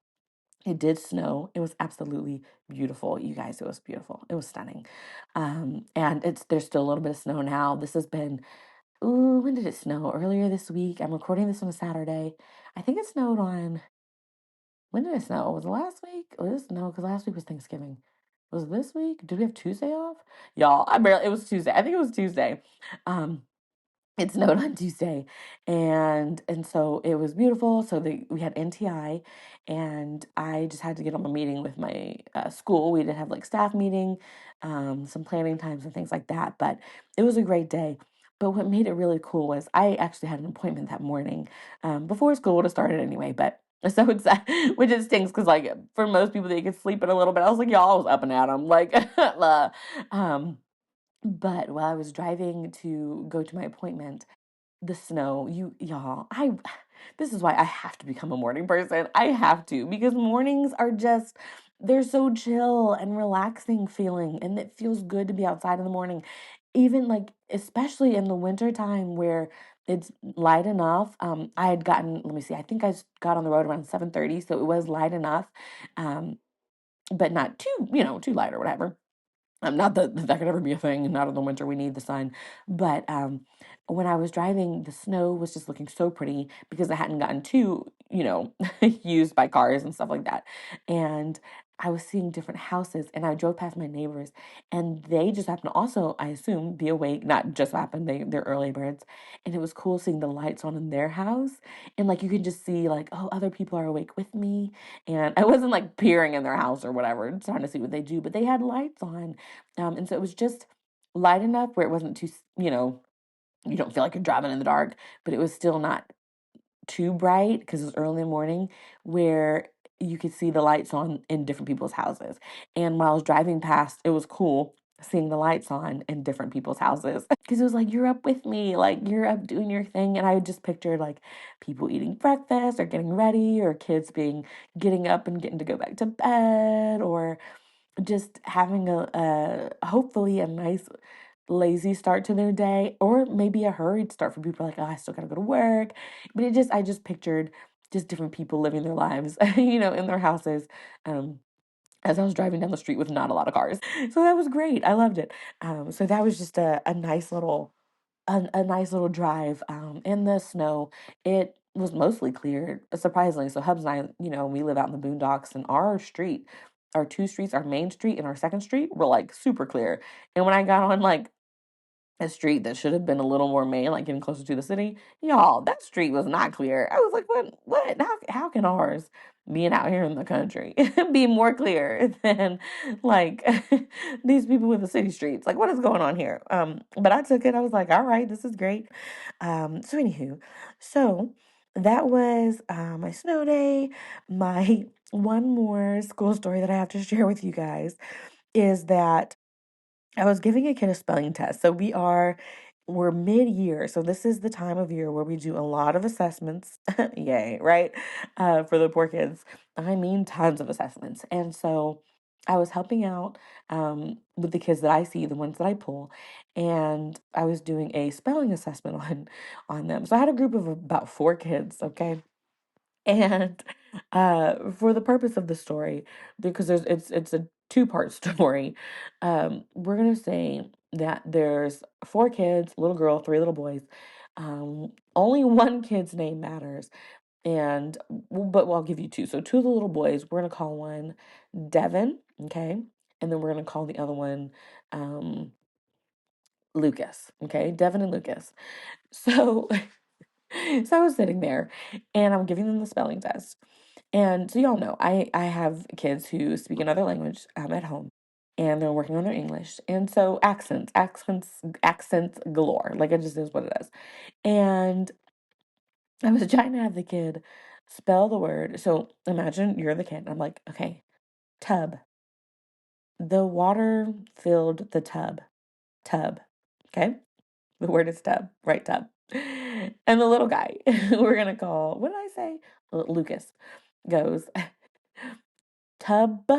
Speaker 2: it did snow. It was absolutely beautiful, you guys. It was beautiful. It was stunning. And there's still a little bit of snow now. This has been Ooh, when did it snow? Earlier this week. I'm recording this on a Saturday. I think it snowed on, when did it snow? Was it last week? Was no, because last week was Thanksgiving. Was it this week? Did we have Tuesday off? Y'all, it was Tuesday. I think it was Tuesday. Um, it snowed on Tuesday, and so it was beautiful. So we had NTI, and I just had to get on a meeting with my school. We did have like staff meeting, some planning times and things like that. But it was a great day. But what made it really cool was I actually had an appointment that morning, before school would have started anyway. But so it's which it stinks because like for most people they could sleep in a little bit. I was like, y'all, I was up and at 'em like, um. But while I was driving to go to my appointment, the snow, y'all, this is why I have to become a morning person. I have to, because mornings are just, they're so chill and relaxing feeling, and it feels good to be outside in the morning. Even like, especially in the winter time where it's light enough. I had gotten, let me see, I think got on the road around 7:30, so it was light enough. Um, but not too, too light or whatever. Not that could ever be a thing, not in the winter, we need the sun. But when I was driving, the snow was just looking so pretty because I hadn't gotten too, used by cars and stuff like that. And I was seeing different houses, and I drove past my neighbors, and they just happened to also, I assume, be awake. Not just happened, they're early birds. And it was cool seeing the lights on in their house. And like you can just see like, oh, other people are awake with me. And I wasn't like peering in their house or whatever, trying to see what they do, but they had lights on. And so it was just light enough where it wasn't too, you don't feel like you're driving in the dark, but it was still not too bright because it was early in the morning where you could see the lights on in different people's houses. And while I was driving past, it was cool seeing the lights on in different people's houses because it was like, you're up with me, like you're up doing your thing. And I just pictured like people eating breakfast or getting ready, or kids getting up and getting to go back to bed, or just having hopefully a nice lazy start to their day, or maybe a hurried start for people like, oh, I still gotta go to work. But I just pictured just different people living their lives, in their houses, as I was driving down the street with not a lot of cars. So that was great. I loved it. So that was just a nice little a nice little drive in the snow. It was mostly clear, surprisingly. So Hubs and I, we live out in the boondocks, and our street, our two streets, our main street and our second street were like super clear. And when I got on like a street that should have been a little more main, like getting closer to the city, y'all, that street was not clear. I was like, what? How can ours, being out here in the country, be more clear than like these people with the city streets? Like, what is going on here? But I took it. I was like, all right, this is great. So anywho, so that was my snow day. My one more school story that I have to share with you guys is that I was giving a kid a spelling test. So we're mid-year. So this is the time of year where we do a lot of assessments. Yay, right? For the poor kids. I mean, tons of assessments. And so I was helping out with the kids that I see, the ones that I pull, and I was doing a spelling assessment on them. So I had a group of about 4 kids, okay? And for the purpose of the story, because it's a two-part story, we're gonna say that there's 4 kids, little girl, 3 little boys. Only one kid's name matters, and but I'll give you two. So two of the little boys, we're gonna call one Devin, okay, and then we're gonna call the other one um, Lucas, okay, Devin and Lucas. So so I was sitting there, and I'm giving them the spelling test. And so y'all know, I have kids who speak another language at home. and they're working on their English. And so accents galore. Like it just is what it is. And I was trying to have the kid spell the word. So imagine you're the kid. I'm like, okay, tub. The water filled the tub. Tub. Okay? The word is tub, right? Tub. And the little guy, we're going to call, what did I say? Lucas goes, tub,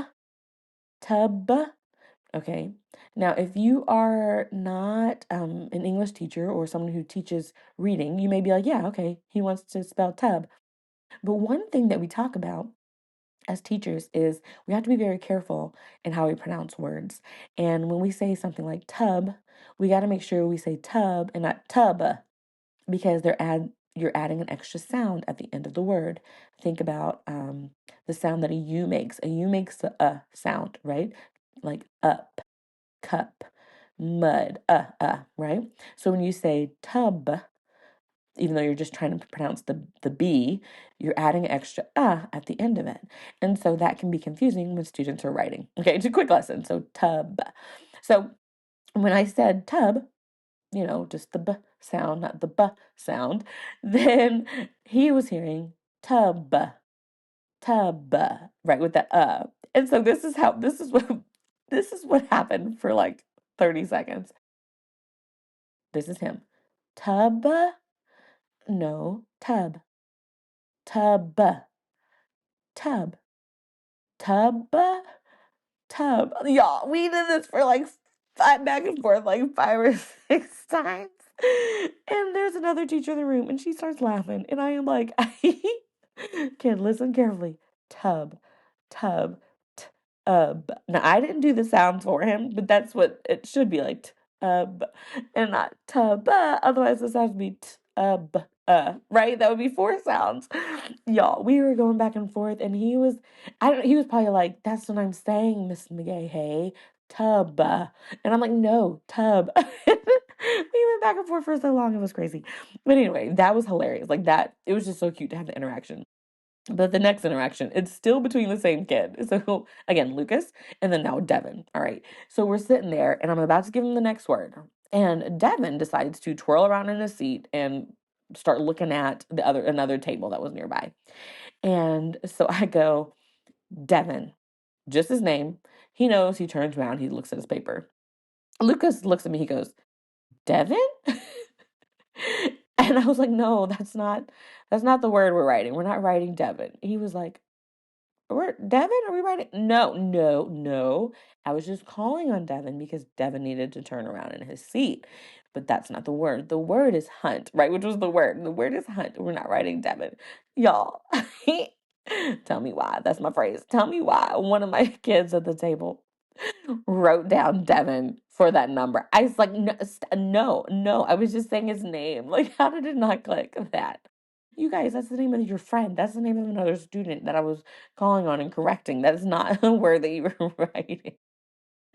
Speaker 2: tub. Okay. Now, if you are not an English teacher or someone who teaches reading, you may be like, yeah, okay, he wants to spell tub. But one thing that we talk about as teachers is we have to be very careful in how we pronounce words. And when we say something like tub, we got to make sure we say tub and not tub because you're adding an extra sound at the end of the word. Think about the sound that a U makes. A U makes the sound, right? Like up, cup, mud, right? So when you say tub, even though you're just trying to pronounce the B, you're adding extra at the end of it. And so that can be confusing when students are writing. Okay, it's a quick lesson. So tub. So when I said tub, just the B sound, not the B sound, then he was hearing tub, tub, right, with that And so this is what happened for like 30 seconds. This is him. Tub, no, tub, tub, tub, tub, tub. Y'all, we did this for like back and forth, like 5 or 6 times. And there's another teacher in the room, and she starts laughing. And I am like, kid, listen carefully. Tub, tub, tub. Now, I didn't do the sound for him, but that's what it should be like. Tub, and not tub. Otherwise, the sound would be tub. Right? That would be 4 sounds. Y'all, we were going back and forth, and he was probably like, that's what I'm saying, Miss McGay, hey, tub. And I'm like, no, tub. We went back and forth for so long, it was crazy. But anyway, that was hilarious. Like that, it was just so cute to have the interaction. But the next interaction, it's still between the same kid. So again, Lucas, and then now Devin. All right. So we're sitting there, and I'm about to give him the next word. And Devin decides to twirl around in his seat and start looking at another table that was nearby. And so I go, Devin, just his name. He knows, he turns around, he looks at his paper. Lucas looks at me, he goes, Devin? And I was like, no, that's not the word we're writing. We're not writing Devin. He was like, Devin, are we writing? No, no, no. I was just calling on Devin because Devin needed to turn around in his seat. But that's not the word. The word is hunt, right? Which was the word. The word is hunt. We're not writing Devin. Y'all, tell me why. That's my phrase. Tell me why one of my kids at the table wrote down Devin for that number. I was like, no, no. I was just saying his name. Like, how did it not click that? You guys, that's the name of your friend. That's the name of another student that I was calling on and correcting. That is not a word that you were writing.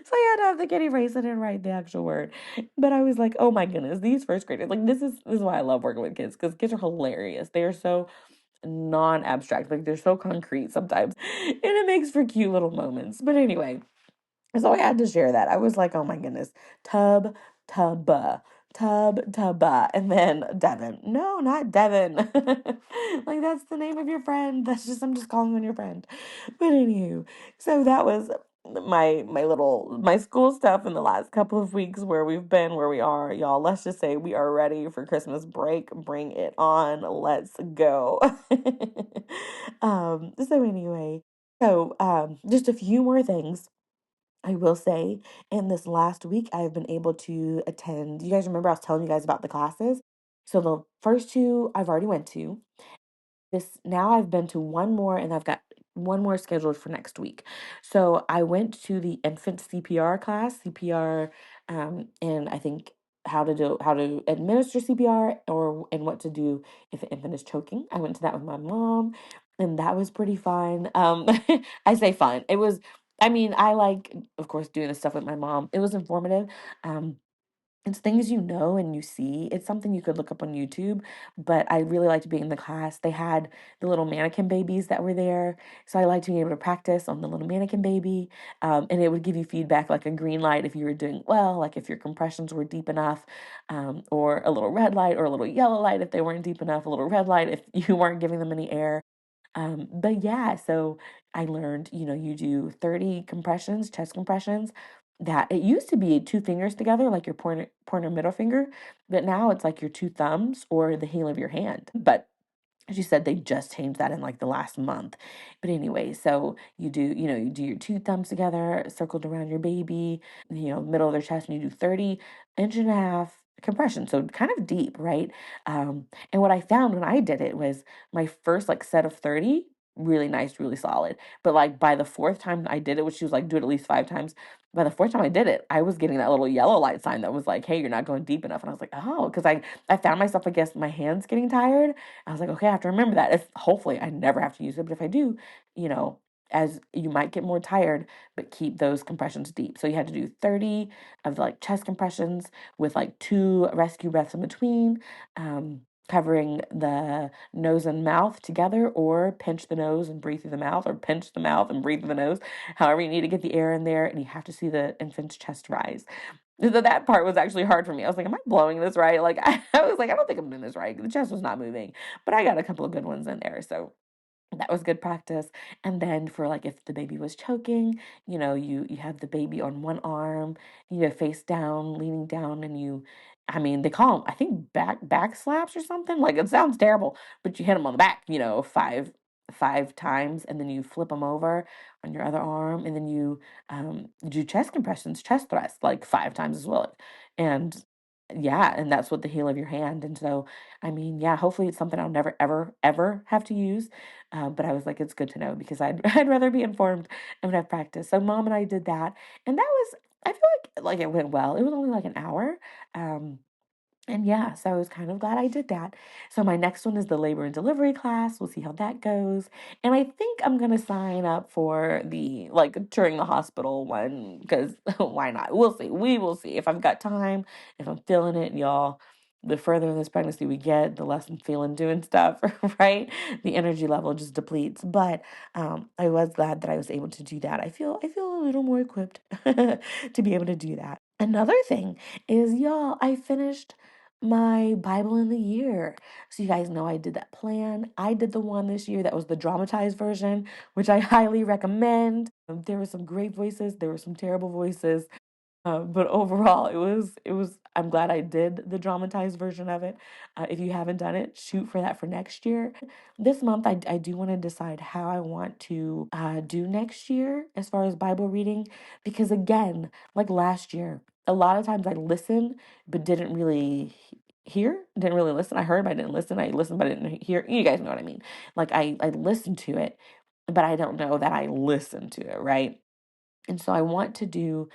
Speaker 2: So I had to have the kid erase it and write the actual word. But I was like, oh my goodness, these first graders, like this is why I love working with kids, because kids are hilarious. They are so non-abstract, like they're so concrete sometimes. And it makes for cute little moments. But anyway, so I had to share that. I was like, oh my goodness, tub, tub-buh, tub-buh, and then Devin. No, not Devin. Like that's the name of your friend. I'm just calling on your friend. But anywho, so that was my school stuff in the last couple of weeks where we've been, where we are, y'all. Let's just say we are ready for Christmas break. Bring it on. Let's go. So anyway, just a few more things. I will say, in this last week, I've been able to attend. You guys remember I was telling you guys about the classes? So the first 2 I've already went to. Now I've been to one more, and I've got one more scheduled for next week. So I went to the infant CPR class, CPR, and I think how to administer CPR and what to do if an infant is choking. I went to that with my mom, and that was pretty fun. I say fun. It was. I mean, I like, of course, doing this stuff with my mom. It was informative. Um, It's things you know and you see. It's something you could look up on YouTube, but I really liked being in the class. They had the little mannequin babies that were there, so I liked being able to practice on the little mannequin baby, and it would give you feedback like a green light if you were doing well, like if your compressions were deep enough, or a little red light or a little yellow light if they weren't deep enough, a little red light if you weren't giving them any air. But yeah, so I learned, you do 30 compressions, chest compressions. That it used to be two fingers together, like your pointer middle finger, but now it's like your two thumbs or the heel of your hand. But she said they just changed that in like the last month. But anyway, so you do your two thumbs together, circled around your baby, middle of their chest, and you do 30 1.5 inch compression. So kind of deep, right? And what I found when I did it was my first like set of 30, really nice, really solid. But like by the fourth time I did it, which she was like, do it at least 5 times. By the fourth time I did it, I was getting that little yellow light sign that was like, hey, you're not going deep enough. And I was like, oh, because I found myself, I guess, my hands getting tired. I was like, okay, I have to remember that. If hopefully I never have to use it, but if I do, you know, as you might get more tired, but keep those compressions deep. So you had to do 30 of like chest compressions with like 2 rescue breaths in between, covering the nose and mouth together, or pinch the nose and breathe through the mouth, or pinch the mouth and breathe through the nose. However, you need to get the air in there, and you have to see the infant's chest rise. So that part was actually hard for me. I was like, am I blowing this right? Like, I was like, I don't think I'm doing this right. The chest was not moving, but I got a couple of good ones in there. So that was good practice. And then for like if the baby was choking, you have the baby on one arm, face down, leaning down, and I mean, they call them, I think, back slaps or something. Like, it sounds terrible, but you hit them on the back, five times, and then you flip them over on your other arm, and then you do chest compressions, chest thrusts, like 5 times as well. And yeah, and that's with the heel of your hand. And so, I mean, yeah, hopefully it's something I'll never, ever, ever have to use. But I was like, it's good to know because I'd rather be informed and have practice. So mom and I did that, and that was, I feel like it went well. It was only like an hour. Um, and yeah, so I was kind of glad I did that. So my next one is the labor and delivery class. We'll see how that goes. And I think I'm gonna sign up for the like during the hospital one because why not? We'll see. We will see if I've got time, if I'm feeling it, y'all. The further in this pregnancy we get, the less I'm feeling doing stuff, right? The energy level just depletes. But I was glad that I was able to do that. I feel a little more equipped to be able to do that. Another thing is, y'all, I finished my Bible in the year. So you guys know I did that plan. I did the one this year that was the dramatized version, which I highly recommend. There were some great voices, there were some terrible voices. But overall, it was, I'm glad I did the dramatized version of it. If you haven't done it, shoot for that for next year. This month, I do want to decide how I want to do next year as far as Bible reading, because again, like last year, a lot of times I listened, but didn't really hear, didn't really listen. I heard, but I didn't listen. I listened, but I didn't hear. You guys know what I mean. Like I listened to it, but I don't know that I listened to it, right? And so I want to do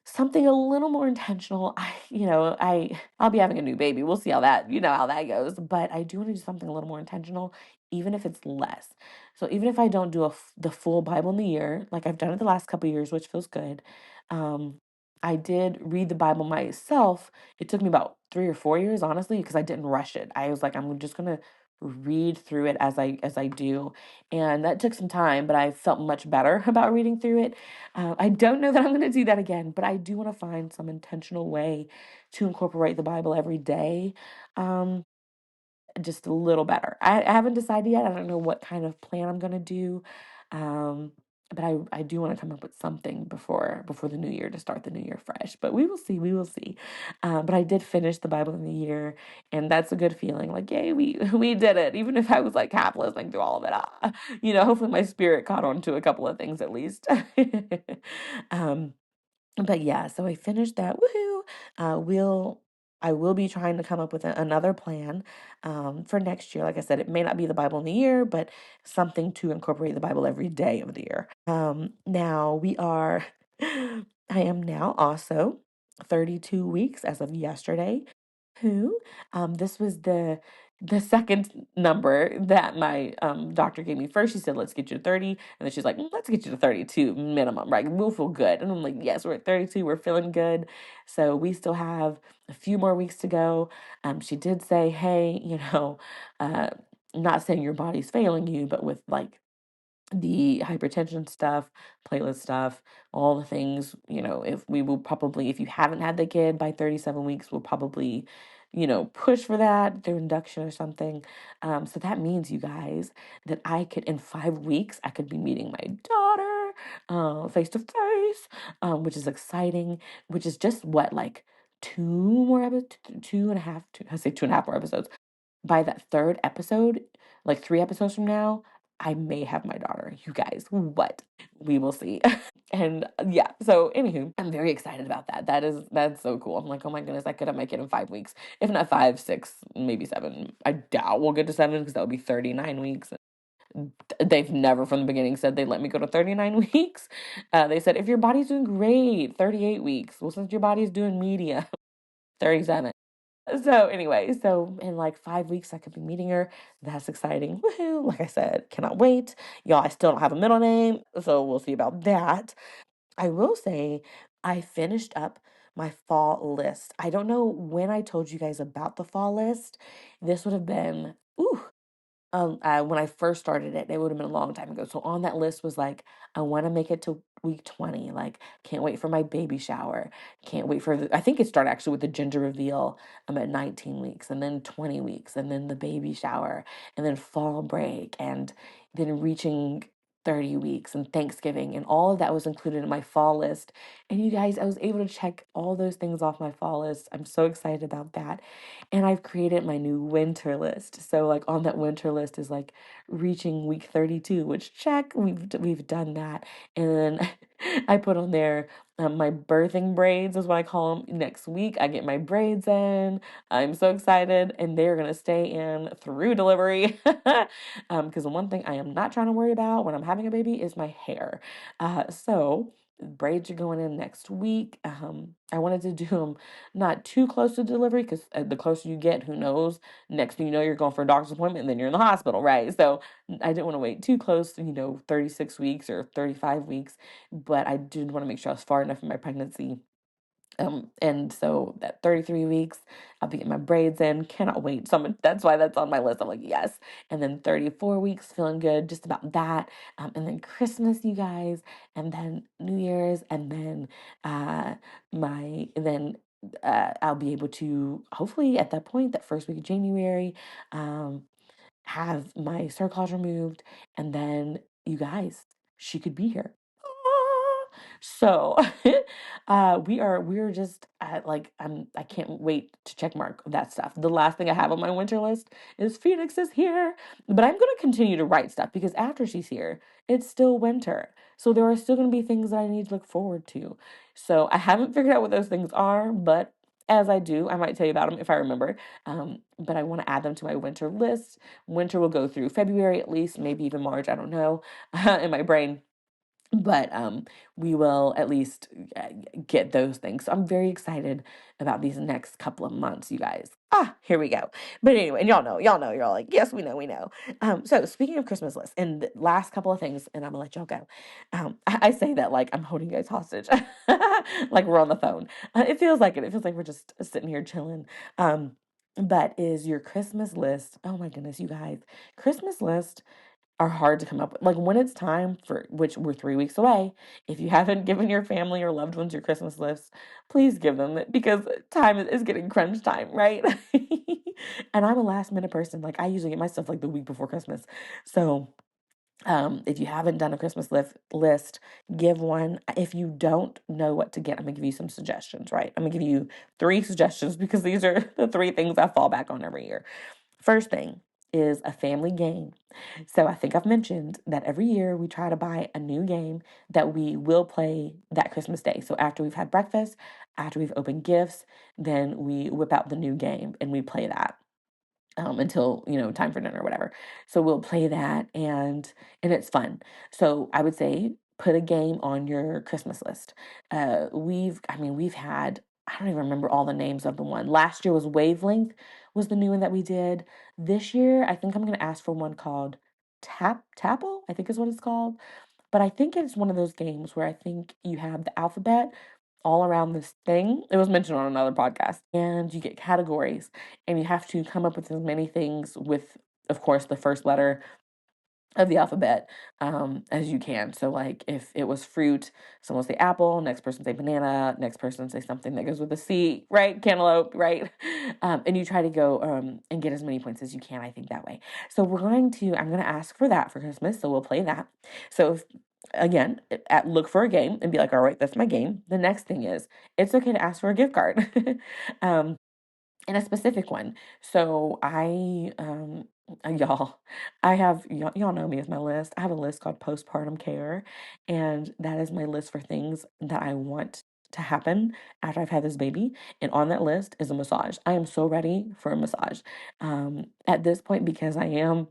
Speaker 2: something a little more intentional. I'll be having a new baby. We'll see how that goes. But I do want to do something a little more intentional, even if it's less. So even if I don't do the full Bible in the year, like I've done it the last couple years, which feels good. Um, I did read the Bible myself. It took me about 3 or 4 years, honestly, because I didn't rush it. I was like, I'm just gonna read through it as I do, and that took some time, but I felt much better about reading through it. I don't know that I'm going to do that again, but I do want to find some intentional way to incorporate the Bible every day. Um, just a little better. I haven't decided yet. I don't know what kind of plan I'm going to do. Um, but I do want to come up with something before the new year to start the new year fresh. But we will see. We will see. But I did finish the Bible in the year, and that's a good feeling. Like, yay, we did it. Even if I was like half listening through all of it, hopefully my spirit caught on to a couple of things at least. um, but yeah, so I finished that. Woohoo! Uh, we'll I will be trying to come up with another plan for next year. Like I said, it may not be the Bible in the year, but something to incorporate the Bible every day of the year. Now we are. I am now also 32 weeks as of yesterday. Who? This was the second number that my doctor gave me first, she said, let's get you to 30. And then she's like, let's get you to 32 minimum, right? We'll feel good. And I'm like, yes, we're at 32. We're feeling good. So we still have a few more weeks to go. She did say, hey, uh, not saying your body's failing you, but with like the hypertension stuff, platelet stuff, all the things, if you haven't had the kid by 37 weeks, we'll probably, push for that through induction or something. So that means, you guys, that in 5 weeks, I could be meeting my daughter, face to face, which is exciting, which is just what, like two more episodes, I say 2.5 more episodes. By that third episode, like 3 episodes from now, I may have my daughter. You guys, what? We will see. And yeah, so anywho, I'm very excited about that. That's so cool. I'm like, oh my goodness, I could have my kid in 5 weeks. If not 5, 6, maybe 7. I doubt we'll get to 7 because that would be 39 weeks. They've never from the beginning said they'd let me go to 39 weeks. They said, if your body's doing great, 38 weeks. Well, since your body's doing media, 37. So anyway, so in like 5 weeks, I could be meeting her. That's exciting. Woohoo. Like I said, cannot wait. Y'all, I still don't have a middle name, so we'll see about that. I will say I finished up my fall list. I don't know when I told you guys about the fall list. This would have been, when I first started it, it would have been a long time ago. So on that list was like, I want to make it to week 20. Like, can't wait for my baby shower. Can't wait for I think it started actually with the gender reveal. I'm at 19 weeks and then 20 weeks and then the baby shower and then fall break and then reaching 30 weeks and Thanksgiving, and all of that was included in my fall list. And you guys, I was able to check all those things off my fall list. I'm so excited about that. And I've created my new winter list. So like on that winter list is like reaching week 32, which check, we've done that. And then I put on there my birthing braids is what I call them. Next week I get my braids in. I'm so excited, and they're gonna stay in through delivery. Because the one thing I am not trying to worry about when I'm having a baby is my hair. So braids are going in next week. I wanted to do them not too close to delivery because the closer you get, who knows? Next thing you know, you're going for a doctor's appointment and then you're in the hospital, right? So I didn't want to wait too close to, 36 weeks or 35 weeks, but I did want to make sure I was far enough in my pregnancy. And so that 33 weeks, I'll be getting my braids in. Cannot wait. So that's why that's on my list. I'm like, yes. And then 34 weeks, feeling good just about that. And then Christmas, you guys, and then New Year's, and then I'll be able to hopefully at that point, that first week of January, um, have my cerclage removed, and then you guys, she could be here. Ah. So we're just at like I can't wait to check mark that stuff. The last thing I have on my winter list is Phoenix is here. But I'm gonna continue to write stuff because after she's here, it's still winter. So there are still gonna be things that I need to look forward to. So I haven't figured out what those things are, but as I do, I might tell you about them if I remember. But I want to add them to my winter list. Winter will go through February at least, maybe even March. I don't know, in my brain. But we will at least get those things. So I'm very excited about these next couple of months, you guys. Here we go. But anyway, and y'all know, you're all like, yes, we know, we know. So speaking of Christmas lists, and the last couple of things, and I'm gonna let y'all go. I say that like I'm holding you guys hostage, like we're on the phone. It feels like it. It feels like we're just sitting here chilling. But is your Christmas list? Oh my goodness, you guys, Christmas list are hard to come up with. Like when it's time for, which we're 3 weeks away, if you haven't given your family or loved ones your Christmas lists, please give them it because time is getting crunch time, right? And I'm a last minute person. Like I usually get my stuff like the week before Christmas. So if you haven't done a Christmas list, give one. If you don't know what to get, I'm gonna give you some suggestions, right? I'm gonna give you 3 suggestions because these are the 3 things I fall back on every year. First thing is a family game. So I think I've mentioned that every year we try to buy a new game that we will play that Christmas day. So after we've had breakfast, after we've opened gifts, then we whip out the new game and we play that until time for dinner or whatever. So we'll play that, and it's fun. So I would say put a game on your Christmas list. We've had, I don't even remember all the names of the one. Last year was Wavelength. was the new one that we did. This year, I think I'm going to ask for one called Tapple, I think is what it's called. But I think it's one of those games where I think you have the alphabet all around this thing. It was mentioned on another podcast. And you get categories, and you have to come up with as many things with, of course, the first letter of the alphabet as you can. So like if it was fruit, someone will say apple, next person say banana, next person say something that goes with a C, right? Cantaloupe, right? And you try to go and get as many points as you can, I think, that way. So I'm going to ask for that for Christmas. So we'll play that. So if, again, look for a game and be like, all right, that's my game. The next thing is it's okay to ask for a gift card. um, and a specific one. So y'all, y'all know me as my list. I have a list called postpartum care, and that is my list for things that I want to happen after I've had this baby. And on that list is a massage. I am so ready for a massage. At this point, because I am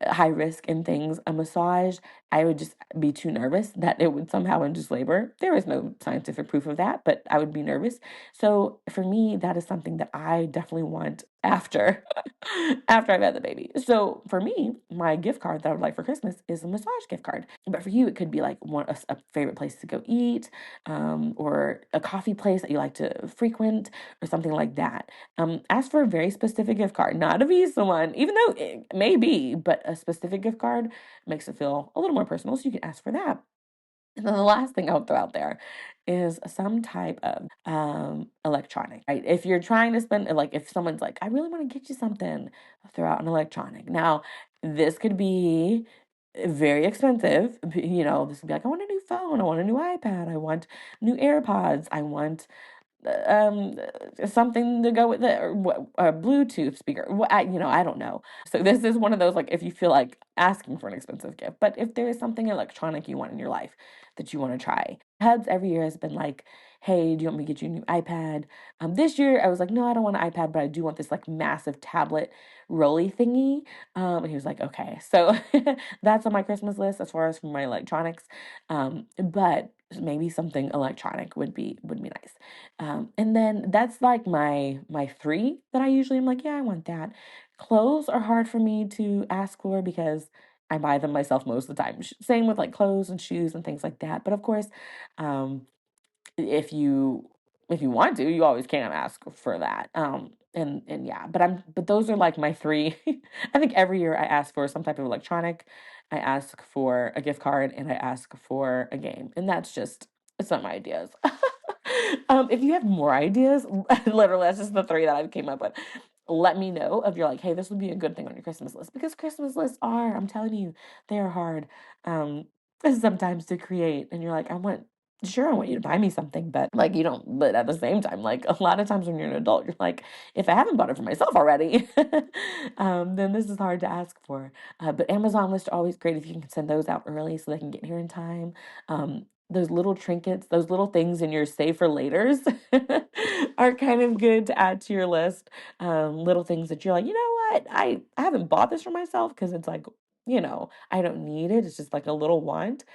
Speaker 2: high risk in things, a massage, I would just be too nervous that it would somehow induce labor. There is no scientific proof of that, but I would be nervous. So for me, that is something that I definitely want after after I've had the baby. So for me, my gift card that I would like for Christmas is a massage gift card. But for you, it could be like a favorite place to go eat, or a coffee place that you like to frequent, or something like that. Ask for a very specific gift card, not a Visa one, even though it may be, but a specific gift card makes it feel a little more personal. So you can ask for that. And then the last thing I'll throw out there is some type of electronic, right? If you're trying to spend, like, if someone's like, I really want to get you something, throw out an electronic. Now, this could be very expensive. This could be like, I want a new phone, I want a new iPad, I want new AirPods, I want um something to go with it, or a Bluetooth speaker. I don't know. So this is one of those, like, if you feel like asking for an expensive gift, but if there is something electronic you want in your life that you want to try. Hubs every year has been like, hey, do you want me to get you a new iPad? This year I was like, no, I don't want an iPad, but I do want this like massive tablet rolly thingy. And he was like, okay. So that's on my Christmas list as far as for my electronics. But maybe something electronic would be nice. And then that's like my three that I usually am like, yeah, I want that. Clothes are hard for me to ask for because I buy them myself most of the time. Same with like clothes and shoes and things like that. But of course, um, if you if you want to, you always can ask for that. And yeah, but those are like my three. I think every year I ask for some type of electronic, I ask for a gift card, and I ask for a game. And that's just some ideas. If you have more ideas, literally that's just the three that I came up with. Let me know if you're like, hey, this would be a good thing on your Christmas list, because Christmas lists are, I'm telling you, they are hard sometimes to create. And you're like, sure, I want you to buy me something, but like you don't, but at the same time, like a lot of times when you're an adult, you're like, if I haven't bought it for myself already, then this is hard to ask for. But Amazon lists are always great if you can send those out early so they can get here in time. Those little trinkets, those little things in your save for laters are kind of good to add to your list. Little things that you're like, you know what, I haven't bought this for myself because it's like, I don't need it. It's just like a little want.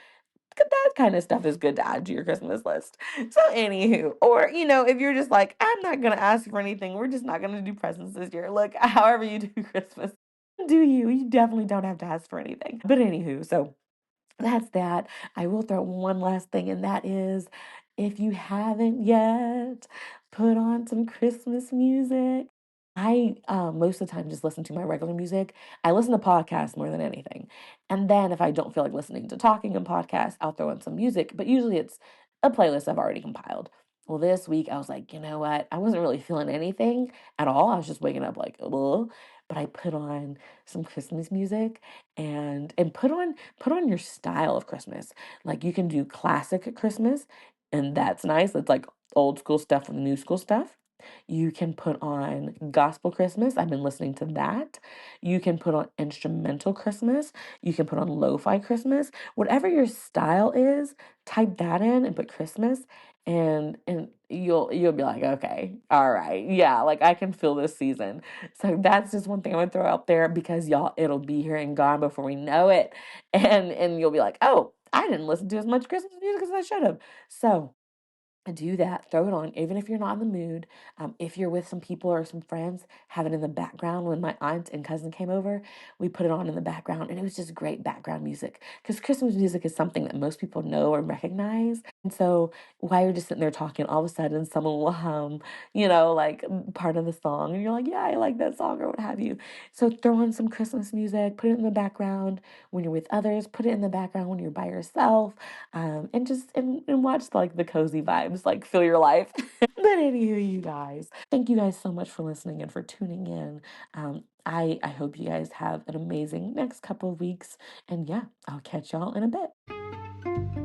Speaker 2: That kind of stuff is good to add to your Christmas list. So, anywho, or if you're just like, I'm not gonna ask for anything, we're just not gonna do presents this year. Look, however you do Christmas, do you? You definitely don't have to ask for anything. But anywho, so that's that. I will throw one last thing, and that is, if you haven't yet, put on some Christmas music. I most of the time just listen to my regular music. I listen to podcasts more than anything. And then if I don't feel like listening to talking and podcasts, I'll throw in some music, but usually it's a playlist I've already compiled. Well, this week I was like, you know what? I wasn't really feeling anything at all. I was just waking up like, ugh. But I put on some Christmas music, and put on your style of Christmas. Like you can do classic Christmas, and that's nice. It's like old school stuff with new school stuff. You can put on gospel Christmas. I've been listening to that. You can put on instrumental Christmas. You can put on lo-fi Christmas. Whatever your style is, type that in and put Christmas, and you'll be like, okay, all right, yeah, like I can feel this season. So that's just one thing I would throw out there, because y'all, it'll be here and gone before we know it. And you'll be like, oh, I didn't listen to as much Christmas music as I should have. So do that. Throw it on, even if you're not in the mood. If you're with some people or some friends, have it in the background. When my aunt and cousin came over, we put it on in the background, and it was just great background music because Christmas music is something that most people know or recognize. And so while you're just sitting there talking, all of a sudden someone will hum, like part of the song, and you're like, yeah, I like that song or what have you. So throw on some Christmas music, put it in the background when you're with others, put it in the background when you're by yourself, and just and watch like the cozy vibes, like fill your life. But anywho, you guys, thank you guys so much for listening and for tuning in. I hope you guys have an amazing next couple of weeks, and yeah, I'll catch y'all in a bit.